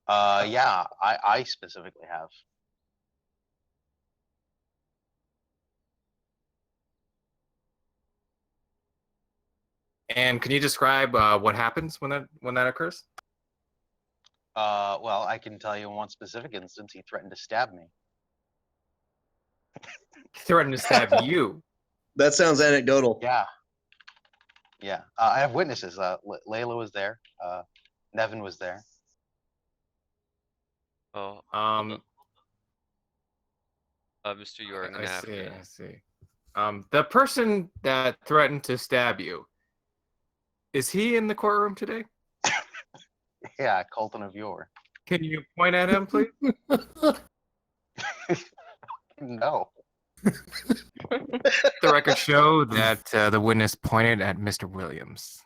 Yeah, I specifically have. And can you describe what happens when that occurs? Well, I can tell you in one specific instance, he threatened to stab me. Threatened to stab you. That sounds anecdotal. Yeah. Yeah. I have witnesses. Layla was there. Nevin was there. Oh, Mr. York, I see. The person that threatened to stab you, is he in the courtroom today? Yeah, Colton of Yore. Can you point at him, please? No. The record show that the witness pointed at Mr. Williams.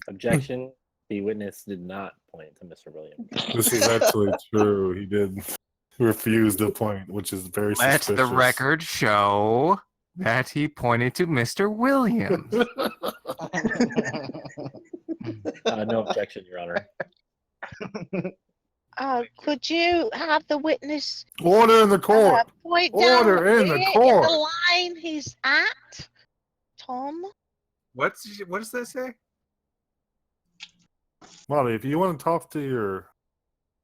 Objection. The witness did not point to Mr. Williams. This is actually true. He did refuse the point, which is very Let suspicious. the record show that he pointed to Mr. Williams. No objection, Your Honor. Could you have the witness Order in the court. point Order down in the where court. the line he's at, Tom? What does that say? Molly, if you want to talk to your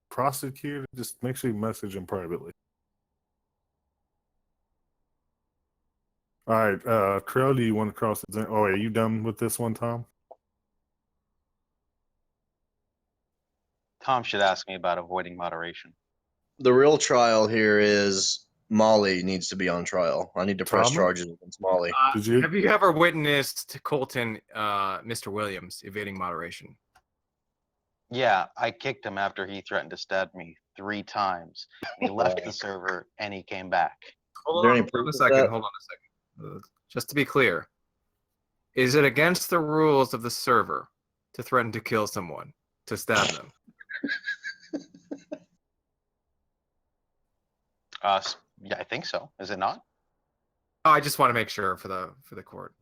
prosecutor, just make sure you message him privately. All right, Trail, do you want to cross examine? Oh, are you done with this one, Tom? Tom should ask me about avoiding moderation. The real trial here is Molly needs to be on trial. I need to press Tommy? charges against Molly. Have you ever witnessed Colton, Mr. Williams, evading moderation? Yeah, I kicked him after he threatened to stab me 3 times. He left the server and he came back. Hold on a second. Just to be clear, is it against the rules of the server to threaten to kill someone, to stab them? Yeah, I think so. Is it not? Oh, I just want to make sure for the court.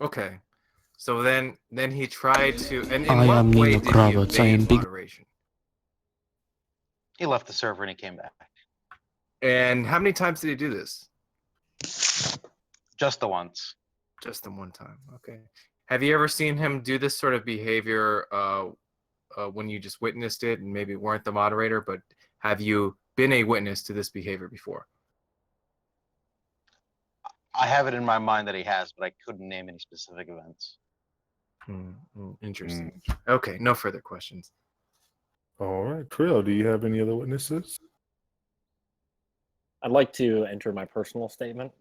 Okay. So then he tried to. And in what way did he evade moderation? He left the server and he came back. And how many times did he do this? Just the once. Just the one time. Okay. Have you ever seen him do this sort of behavior when you just witnessed it and maybe weren't the moderator, but have you been a witness to this behavior before? I have it in my mind that he has, but I couldn't name any specific events. Interesting. Okay, no further questions. All right, Trill, do you have any other witnesses? I'd like to enter my personal statement.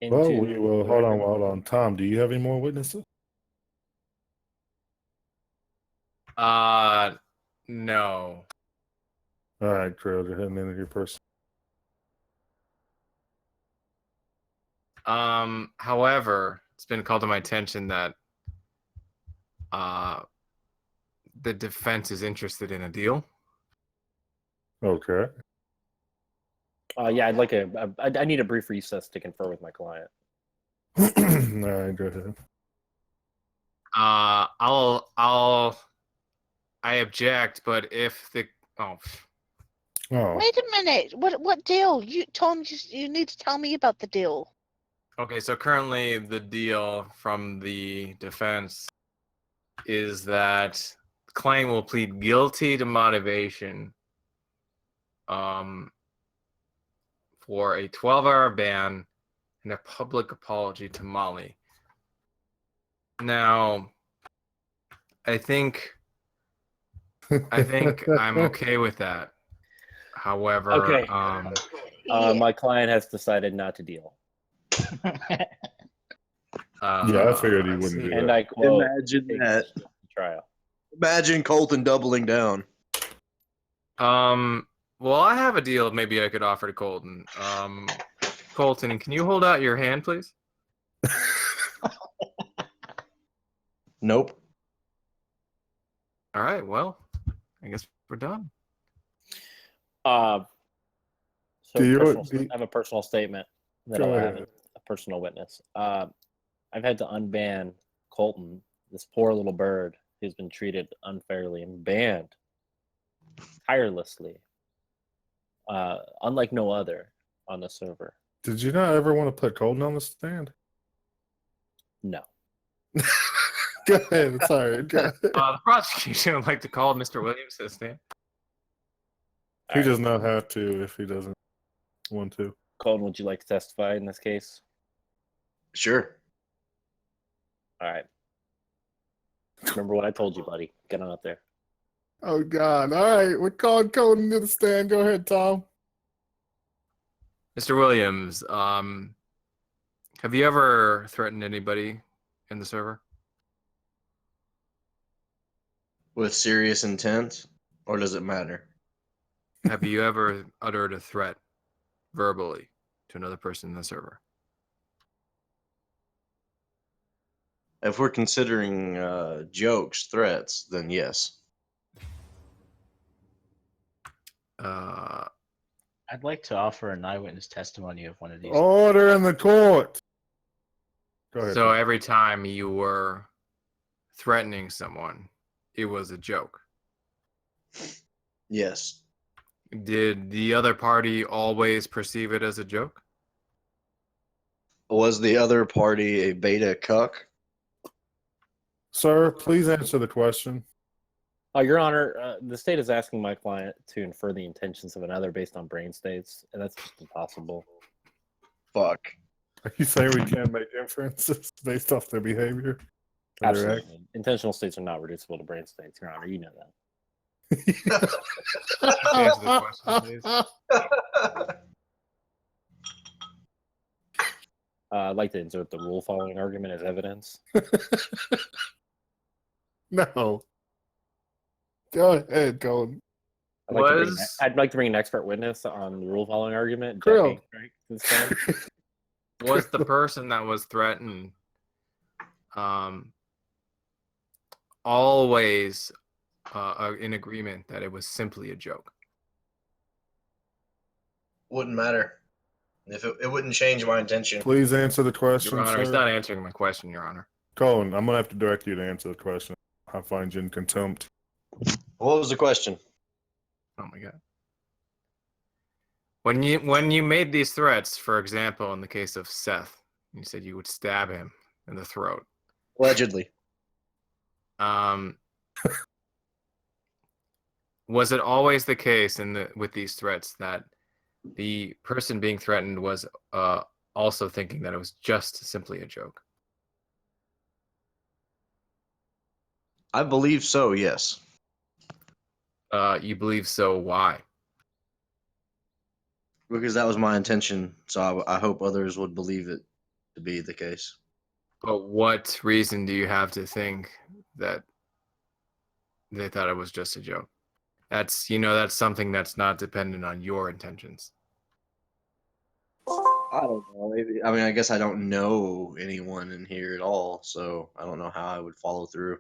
Well, we will. Hold on. Tom, do you have any more witnesses? No. All right, Trill, go ahead and enter your person. However, it's been called to my attention that the defense is interested in a deal. Okay. Yeah, I'd like I need a brief recess to confer with my client. All right, go ahead. I object, but if the Wait a minute. What deal? Tom, you need to tell me about the deal. Okay, so currently the deal from the defense is that client will plead guilty to motivation for a 12-hour ban and a public apology to Molly. Now, I think I'm okay with that. However, Okay. Yeah. My client has decided not to deal. Yeah, I figured he let's wouldn't see. do And that. I quote, Imagine "Takes that. trial." Imagine Colton doubling down. Well, I have a deal maybe I could offer to Colton. Colton, can you hold out your hand, please? Nope. All right, well, I guess we're done. So I have a personal statement that Go I'll have ahead. a personal witness. I've had to unban Colton, this poor little bird who's been treated unfairly and banned tirelessly, unlike no other on the server. Did you not ever want to put Colton on the stand? No. Go ahead. Sorry. Go ahead. The prosecution would like to call Mr. Williams to the stand. He does not have to if he doesn't want to. Colton, would you like to testify in this case? Sure. All right. Remember what I told you, buddy. Get on up there. Oh, God. All right. We're calling Colton to the stand. Go ahead, Tom. Mr. Williams, have you ever threatened anybody in the server? With serious intent, or does it matter? Have you ever uttered a threat verbally to another person in the server? If we're considering jokes, threats, then yes. I'd like to offer an eyewitness testimony of one of these. Order in the court. Go ahead. So Tom. every time you were threatening someone, it was a joke. Yes. Did the other party always perceive it as a joke? Was the other party a beta cuck? Sir, please answer the question. Your Honor, the state is asking my client to infer the intentions of another based on brain states, and that's just impossible. Fuck. Are you saying we can't make inferences based off their behavior? Or their act? Absolutely. Intentional states are not reducible to brain states, Your Honor. You know that. Answer the question, please. I'd like to insert the rule following argument as evidence. No. Go ahead, Colton. I'd like to bring an expert witness on the rule following argument. Krill. Was the person that was threatened always in agreement that it was simply a joke? Wouldn't matter. If it wouldn't change my intention. Please answer the question, Your Honor, he's sir. not answering my question, Your Honor. Colton, I'm gonna have to direct you to answer the question. I find you in contempt. What was the question? Oh my God. When you made these threats, for example, in the case of Seth, you said you would stab him in the throat. Allegedly. Was it always the case with these threats that the person being threatened was also thinking that it was just simply a joke? I believe so, yes. You believe so? Why? Because that was my intention, so I hope others would believe it to be the case. But what reason do you have to think that they thought it was just a joke? That's something that's not dependent on your intentions. I don't know. Maybe. I mean, I guess I don't know anyone in here at all, so I don't know how I would follow through.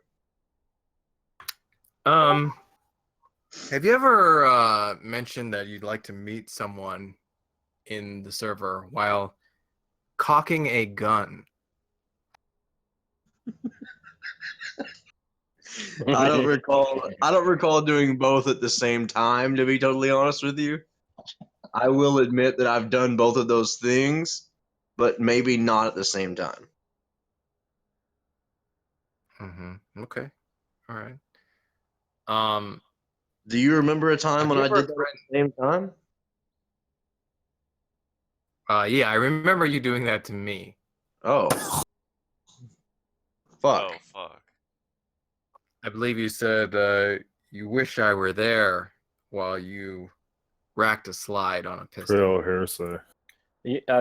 Have you ever mentioned that you'd like to meet someone in the server while cocking a gun? I don't recall doing both at the same time, to be totally honest with you. I will admit that I've done both of those things, but maybe not at the same time. Mm-hmm. Okay. All right. Um, Do you remember a time Have when you I ever did that at the same time? yeah, I remember you doing that to me. Oh. Fuck. Oh, fuck. I believe you said you wish I were there while you racked a slide on a pistol. Krill hearsay.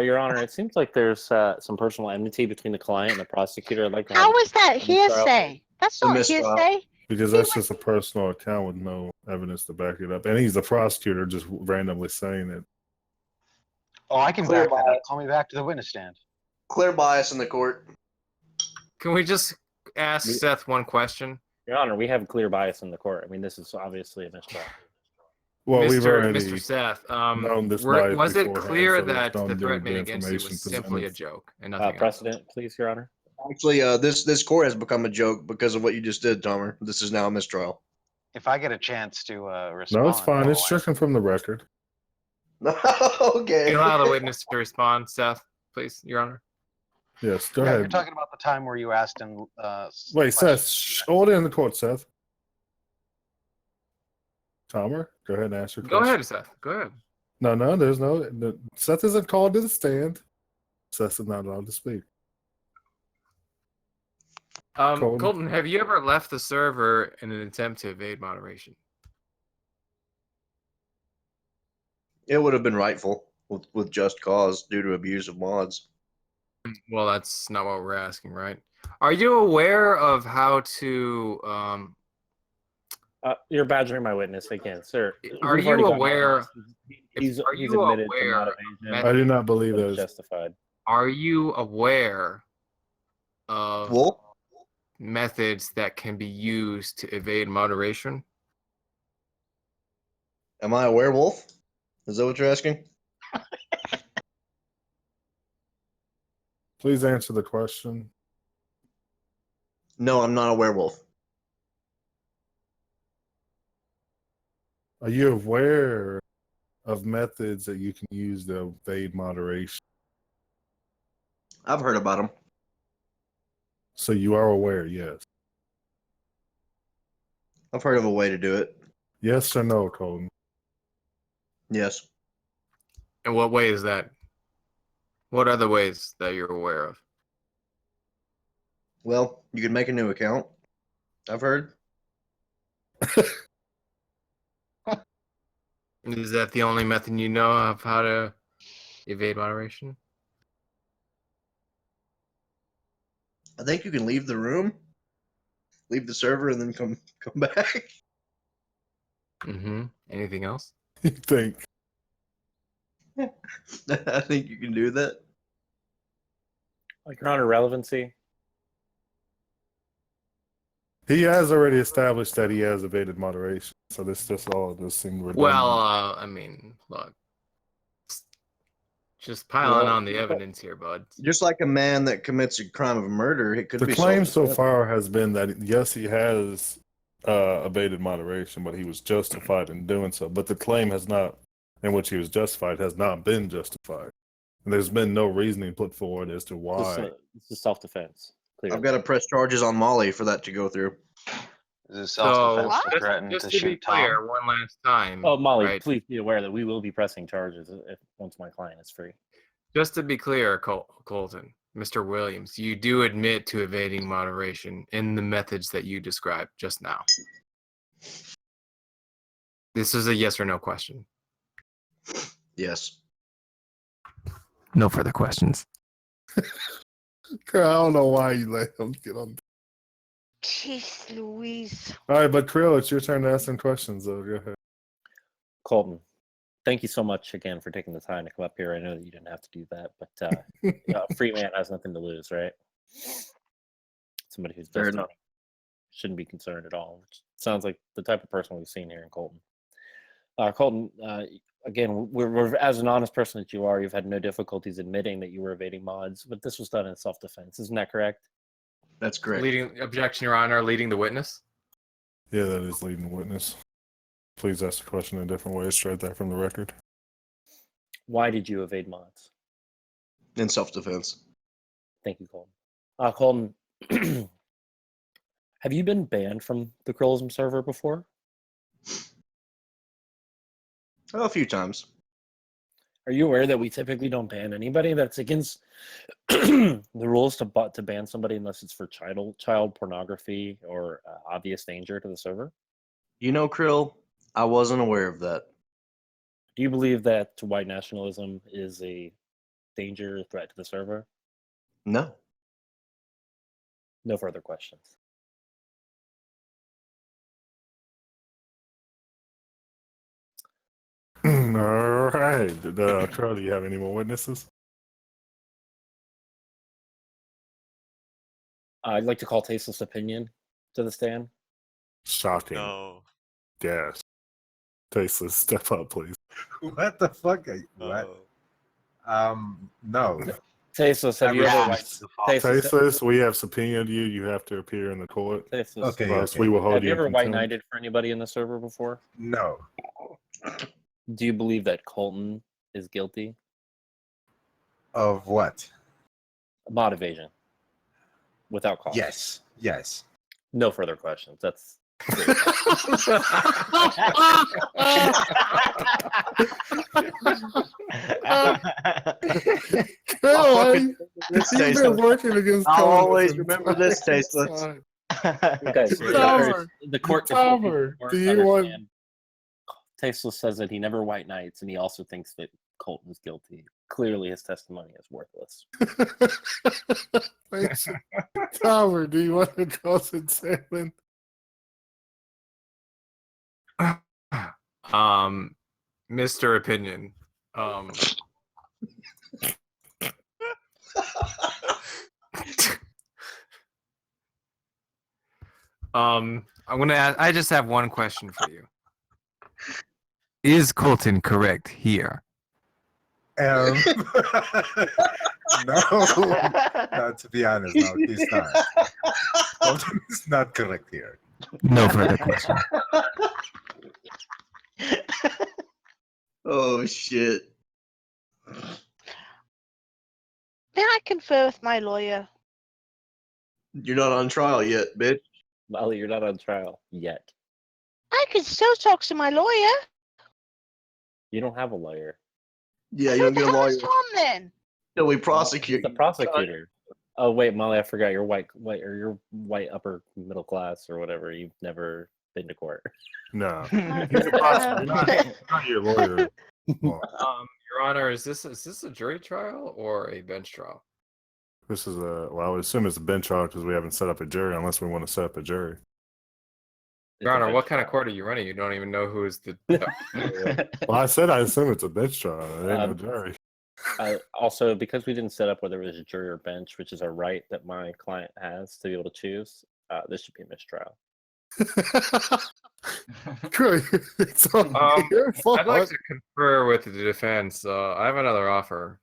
Your Honor, it seems like there's some personal enmity between the client and the prosecutor. I'd like to have How is that a mistrial. hearsay? That's A not mistrial. hearsay. Because that's just a personal account with no evidence to back it up. And he's the prosecutor just randomly saying it. Oh, I can Clear back that bias. up. Call me back to the witness stand. Clear bias in the court. Can we just ask Seth one question? Your Honor, we have clear bias in the court. I mean, this is obviously a mistrial. Well, we've already Mr. Seth, known this bias was it beforehand, clear so there's that no the new threat made against you information was simply a presented. joke and nothing else? Precedent, please, Your Honor. Actually, this court has become a joke because of what you just did, Tomer. This is now a mistrial. If I get a chance to respond. No, it's fine. It's I'll stricken from the record. Okay. Allow the witness to respond, Seth, please, Your Honor. Yes, go Yeah, ahead. you're talking about the time where you asked him. Wait, Seth, hold it in the court, Seth. Tomer, go ahead and ask your Go question. ahead, Seth. Go ahead. No, there's no. Seth isn't called to the stand. Seth is not allowed to speak. Colton, have you ever left the server in an attempt to evade moderation? It would have been rightful with just cause due to abuse of mods. Well, that's not what we're asking, right? Are you aware of how to You're badgering my witness again, sir. Are We've you already gone aware? over this. He's Are you admitted to aware? not evasion. I do not believe It's that. justified. Are you aware of Wolf? methods that can be used to evade moderation? Am I a werewolf? Is that what you're asking? Please answer the question. No, I'm not a werewolf. Are you aware of methods that you can use to evade moderation? I've heard about them. So you are aware, yes. I've heard of a way to do it. Yes or no, Colton? Yes. And what way is that? What other ways that you're aware of? Well, you can make a new account. I've heard. Is that the only method you know of how to evade moderation? I think you can leave the room, leave the server, and then come back. Mm-hmm. Anything else? You think? I think you can do that. Like, Your Honor, relevancy. He has already established that he has evaded moderation, so this just all just seemed redundant. Well, I mean, look, just piling on the evidence here, bud. Just like a man that commits a crime of murder, it could The be claim so self-defense. far has been that yes, he has evaded moderation, but he was justified in doing so. But the claim has not, in which he was justified, has not been justified. And there's been no reasoning put forward as to why. This is self-defense. I've got to press charges on Molly for that to go through. This is So, self-defense to threaten just to to be shoot Tom. clear, one last time. Oh, Molly, right? please be aware that we will be pressing charges once my client is free. Just to be clear, Colton, Mr. Williams, you do admit to evading moderation in the methods that you described just now. This is a yes or no question. Yes. No further questions. Krill, I don't know why you let him get on. Jeez Louise. All right, but Krill, it's your turn to ask some questions, though. Go ahead. Colton, thank you so much again for taking the time to come up here. I know that you didn't have to do that, but a free man has nothing to lose, right? Somebody who's Fair just enough. shouldn't be concerned at all. Which sounds like the type of person we've seen here in Colton. Colton, again, we're as an honest person that you are, you've had no difficulties admitting that you were evading mods, but this was done in self-defense. Isn't that correct? That's correct. Leading objection, Your Honor, leading the witness. Yeah, that is leading the witness. Please ask the question in a different way. Straight that from the record. Why did you evade mods? In self-defense. Thank you, Colton. Colton, Have you been banned from the Krillism server before? A few times. Are you aware that we typically don't ban anybody that's against the rules to ban somebody unless it's for child pornography or obvious danger to the server? You know, Krill, I wasn't aware of that. Do you believe that white nationalism is a danger or threat to the server? No. No further questions. All right. Carl, do you have any more witnesses? I'd like to call Tasteless Opinion to the stand. Shocking. No. Yes. Tasteless, step up, please. What the fuck? What? No. Tasteless, have you ever Tasteless, we have subpoenaed you. You have to appear in the court. Tasteless, Okay, or else okay. we will hold have you you in ever white contempt. knighted for anybody in the server before? No. Do you believe that Colton is guilty? Of what? Mod evasion. Without cause. Yes. Yes. No further questions. That's You've been working against I'll Colton always since remember this, Tasteless. okay. So Tomer, the court. Tomer, do you want? Tasteless says that he never white knights, and he also thinks that Colton is guilty. Clearly, his testimony is worthless. Tomer, do you want to cross-examine? Mr. Opinion. I'm gonna ask, I just have one question for you. Is Colton correct here? No. No, to be honest, no, he's not. Colton is not correct here. No further question. Oh, shit. May I confer with my lawyer? You're not on trial yet, bitch. Molly, you're not on trial yet. I can still talk to my lawyer. You don't have a lawyer. Yeah, you don't get a lawyer. Tom then. No, we prosecute. The prosecutor. Oh wait, Molly, I forgot you're white, or you're white upper middle class or whatever. You've never been to court. No, he's a prosecutor, not your lawyer. Your Honor, is this a jury trial or a bench trial? This is well, I would assume it's a bench trial because we haven't set up a jury unless we want to set up a jury. Your Honor, what kind of court are you running? You don't even know who is the. Well, I said I assume it's a bench trial. It ain't no jury. Also, because we didn't set up whether it was a jury or bench, which is a right that my client has to be able to choose, this should be a mistrial. I'd like to confer with the defense. I have another offer.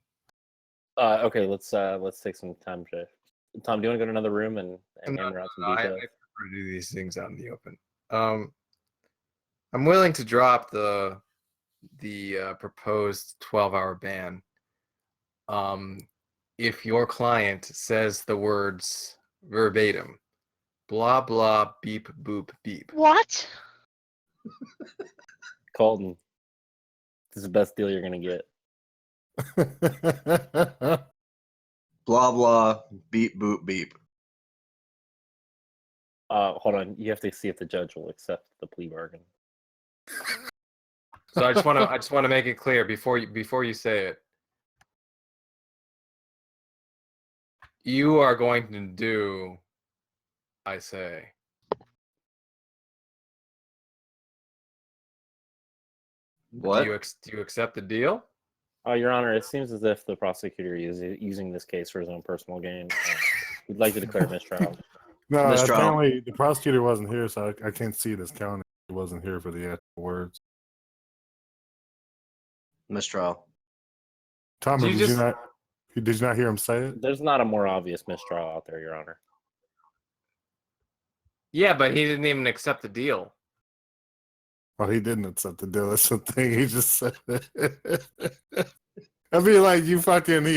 Okay, let's take some time to. Tom, do you want to go to another room and hammer out some I details? prefer to do these things out in the open. I'm willing to drop the proposed 12-hour ban. If your client says the words verbatim, blah blah beep boop beep. What? Colton, this is the best deal you're gonna get. Blah blah beep boop beep. Hold on, you have to see if the judge will accept the plea bargain. So I just want to make it clear before you say it. You are going to do, I say. What? Do you accept the deal? Your Honor, it seems as if the prosecutor is using this case for his own personal gain. We'd like to declare mistrial. No, Mistrial. apparently the prosecutor wasn't here, so I can't see this counting. He wasn't here for the actual words. Mistrial. Tom, Did you did you not hear him say it? There's not a more obvious mistrial out there, Your Honor. Yeah, but he didn't even accept the deal. Well, he didn't accept the deal. That's the thing. He just said it. I mean, like, he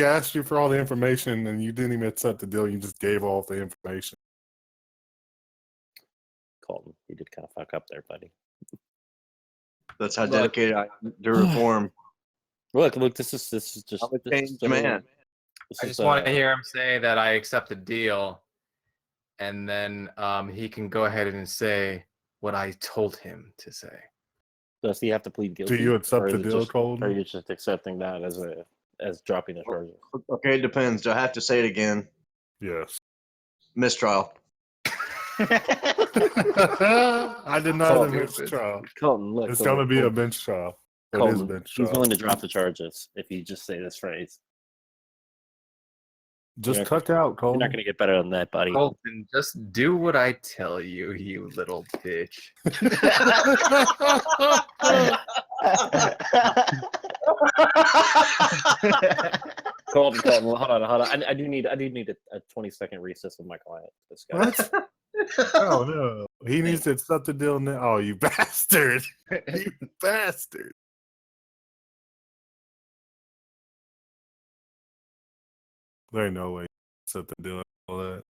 asked you for all the information and you didn't even accept the deal. You just gave all the information. You did kind of fuck up there, buddy. That's how dedicated I am to reform. Look, this is just I'm a changed man. I just want to hear him say that I accept the deal, and then he can go ahead and say what I told him to say. Does he have to plead guilty? Do you accept the deal, Colton? Or are you just accepting that as dropping the charges? Okay, it depends. Do I have to say it again? Yes. Mistrial. I deny the mistrial. Colton, look. It's going to be a bench trial. Colton, It is a bench trial. he's willing to drop the charges if you just say this phrase. Just cut out, Colton. You're not going to get better than that, buddy. Colton, just do what I tell you, you little bitch. Colton, hold on. I do need a 20-second recess with my client. This guy. What? Oh no, he needs to accept the deal now. Oh, you bastard! You bastard! There ain't no way you accept the deal and all that.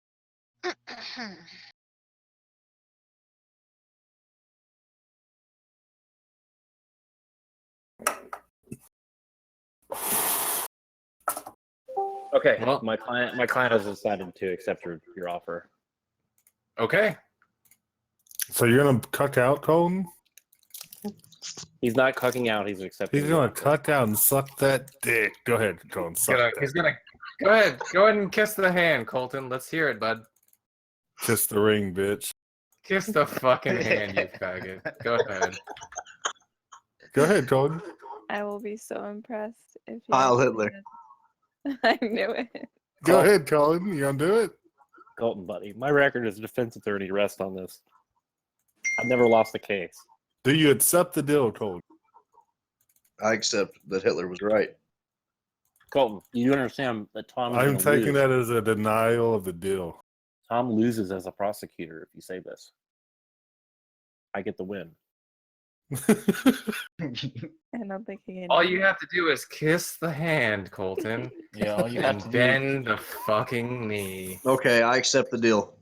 Okay, well, my client has decided to accept your offer. Okay. So you're gonna cuck out, Colton? He's not cucking out. He's accepting. He's gonna cuck out and suck that dick. Go ahead, Colton. He's gonna go ahead and kiss the hand, Colton. Let's hear it, bud. Kiss the ring, bitch. Kiss the fucking hand, you faggot. Go ahead. Go ahead, Colton. I will be so impressed if you. Heil Hitler. I knew it. Go ahead, Colton. You gonna do it? Colton, buddy. My record as a defense attorney rests on this. I've never lost a case. Do you accept the deal, Colton? I accept that Hitler was right. Colton, you understand that Tom? I'm taking that as a denial of the deal. Tom loses as a prosecutor if you say this. I get the win. I don't think he can. All you have to do is kiss the hand, Colton. Yeah, all you have to bend the fucking knee. Okay, I accept the deal.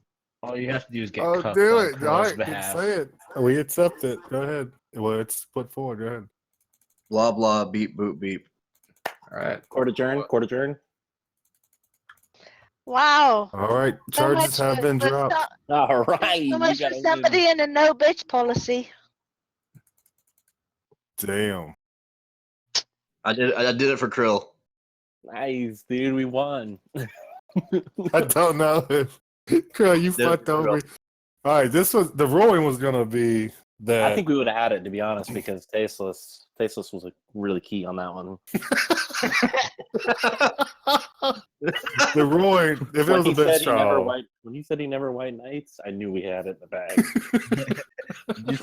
All you have to do is get Oh, cucked do on it. All Krill's right, behalf. say it. We accept it. Go ahead. Well, it's put forward. Go ahead. Blah, blah, beep, boop, beep. All right. Court adjourned. Court adjourned. Wow. All right. So Charges much have been for dropped. All right. So much for somebody in a no bitch policy. Damn. I did it for Krill. Nice, dude. We won. I don't know if Krill, you fucked over. All right, the ruling was gonna be that I think we would have had it, to be honest, because Tasteless was really key on that one. the ruling, if it was a bench trial. When you said he never white knights, I knew we had it in the bag. Did you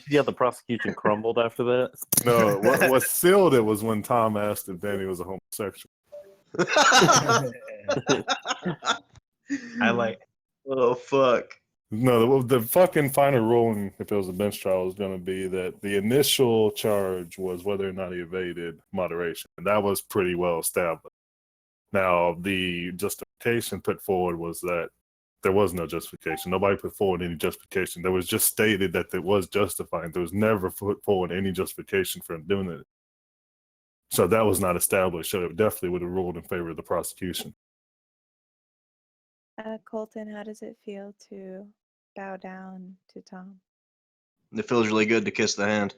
see how the prosecution crumbled after that? No, what sealed it was when Tom asked if Danny was a homosexual. I like. Oh fuck. No, the fucking final ruling, if it was a bench trial, was going to be that the initial charge was whether or not he evaded moderation. And that was pretty well established. Now, the justification put forward was that there was no justification. Nobody put forward any justification. There was just stated that it was justified. There was never put forward any justification for him doing it. So that was not established. So it definitely would have ruled in favor of the prosecution. Colton, how does it feel to bow down to Tom? It feels really good to kiss the hand.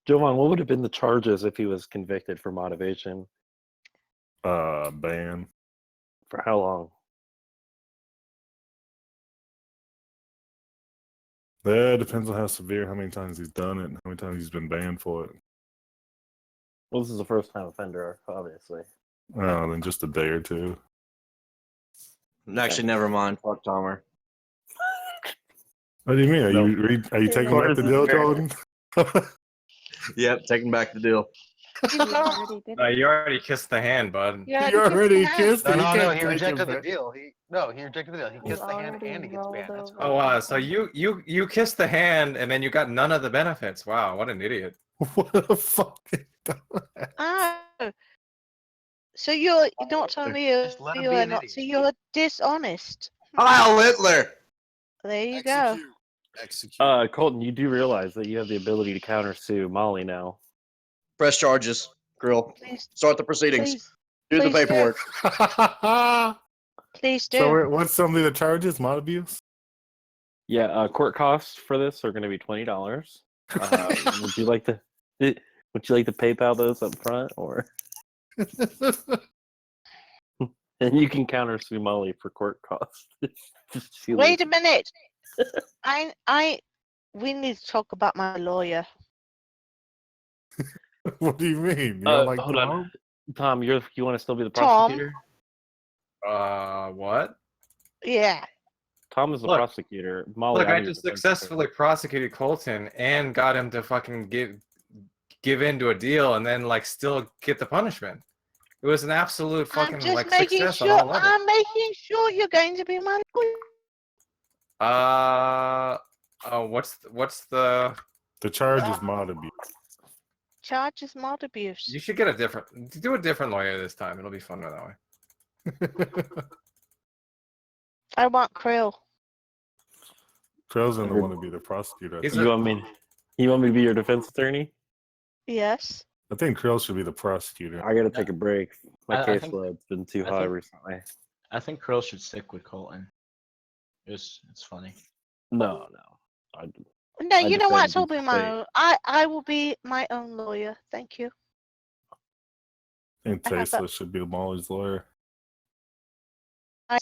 Jovan, what would have been the charges if he was convicted for motivation? Ban. For how long? That depends on how severe, how many times he's done it, and how many times he's been banned for it. Well, this is a first-time offender, obviously. Oh, then just a day or two. Actually, never mind. Fuck Tomer. What do you mean? Are you taking back the deal, Colton? Yep, taking back the deal. You already kissed the hand, bud. You already kissed it. No, he rejected the deal. He rejected the deal. He kissed the hand and he gets banned. That's fine. Oh wow! So you kissed the hand and then you got none of the benefits. Wow, what an idiot! What the fuck? Oh. So you're not telling me you're not. So you're dishonest. Heil Hitler! There you go. Execute. Colton, you do realize that you have the ability to countersue Molly now. Press charges, Grill. Please, Start the proceedings. please, Do the please do. paperwork. Please do. So what's some of the charges? Mod abuse? Yeah, court costs for this are going to be $20. Would you like to? Would you like to PayPal those up front, or? And you can countersue Molly for court costs. Wait a minute. We need to talk about my lawyer. What do you mean? You don't like hold Tom? on, Tom. You want to still be the Tom? prosecutor? What? Yeah. Tom is the Look. prosecutor. Molly, Look, I'm I your just defense successfully prosecuted Colton and got him to fucking give into a deal and then like still get the punishment. It was an absolute fucking I'm just like making success sure. on all levels. I'm making sure you're going to be my lawyer. What's the charge is mod abuse. Charge is mod abuse. You should get a different lawyer this time. It'll be funner that way. I want Krill. Krill's gonna want to be the prosecutor. You want me to be your defense attorney? Yes. I think Krill should be the prosecutor. I got to take a break. My I think- caseload's been too I high think- recently. I think Krill should stick with Colton. It's funny. No. No, I you know what? defend I'll be each my state. own. I will be my own lawyer. Thank you. I think I have Tasteless should be Molly's lawyer. I'm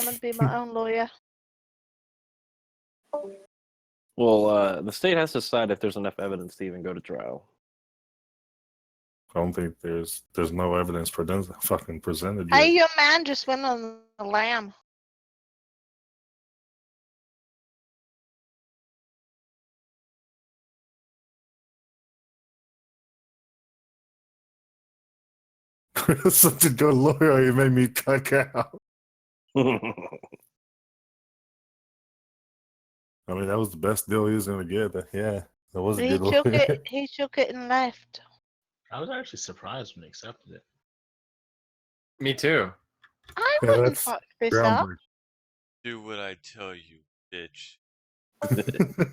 gonna be my own lawyer. Well, the state has to decide if there's enough evidence to even go to trial. I don't think there's no evidence fucking presented Hey, yet. your man just went on the lam. Krill's such a good lawyer. He made me cut out. I mean, that was the best deal he was gonna get. But yeah, that was a He good took lawyer. it. He took it and left. I was actually surprised when he accepted it. Me too. I Yeah, wouldn't that's fuck this up. Do what I tell you, bitch.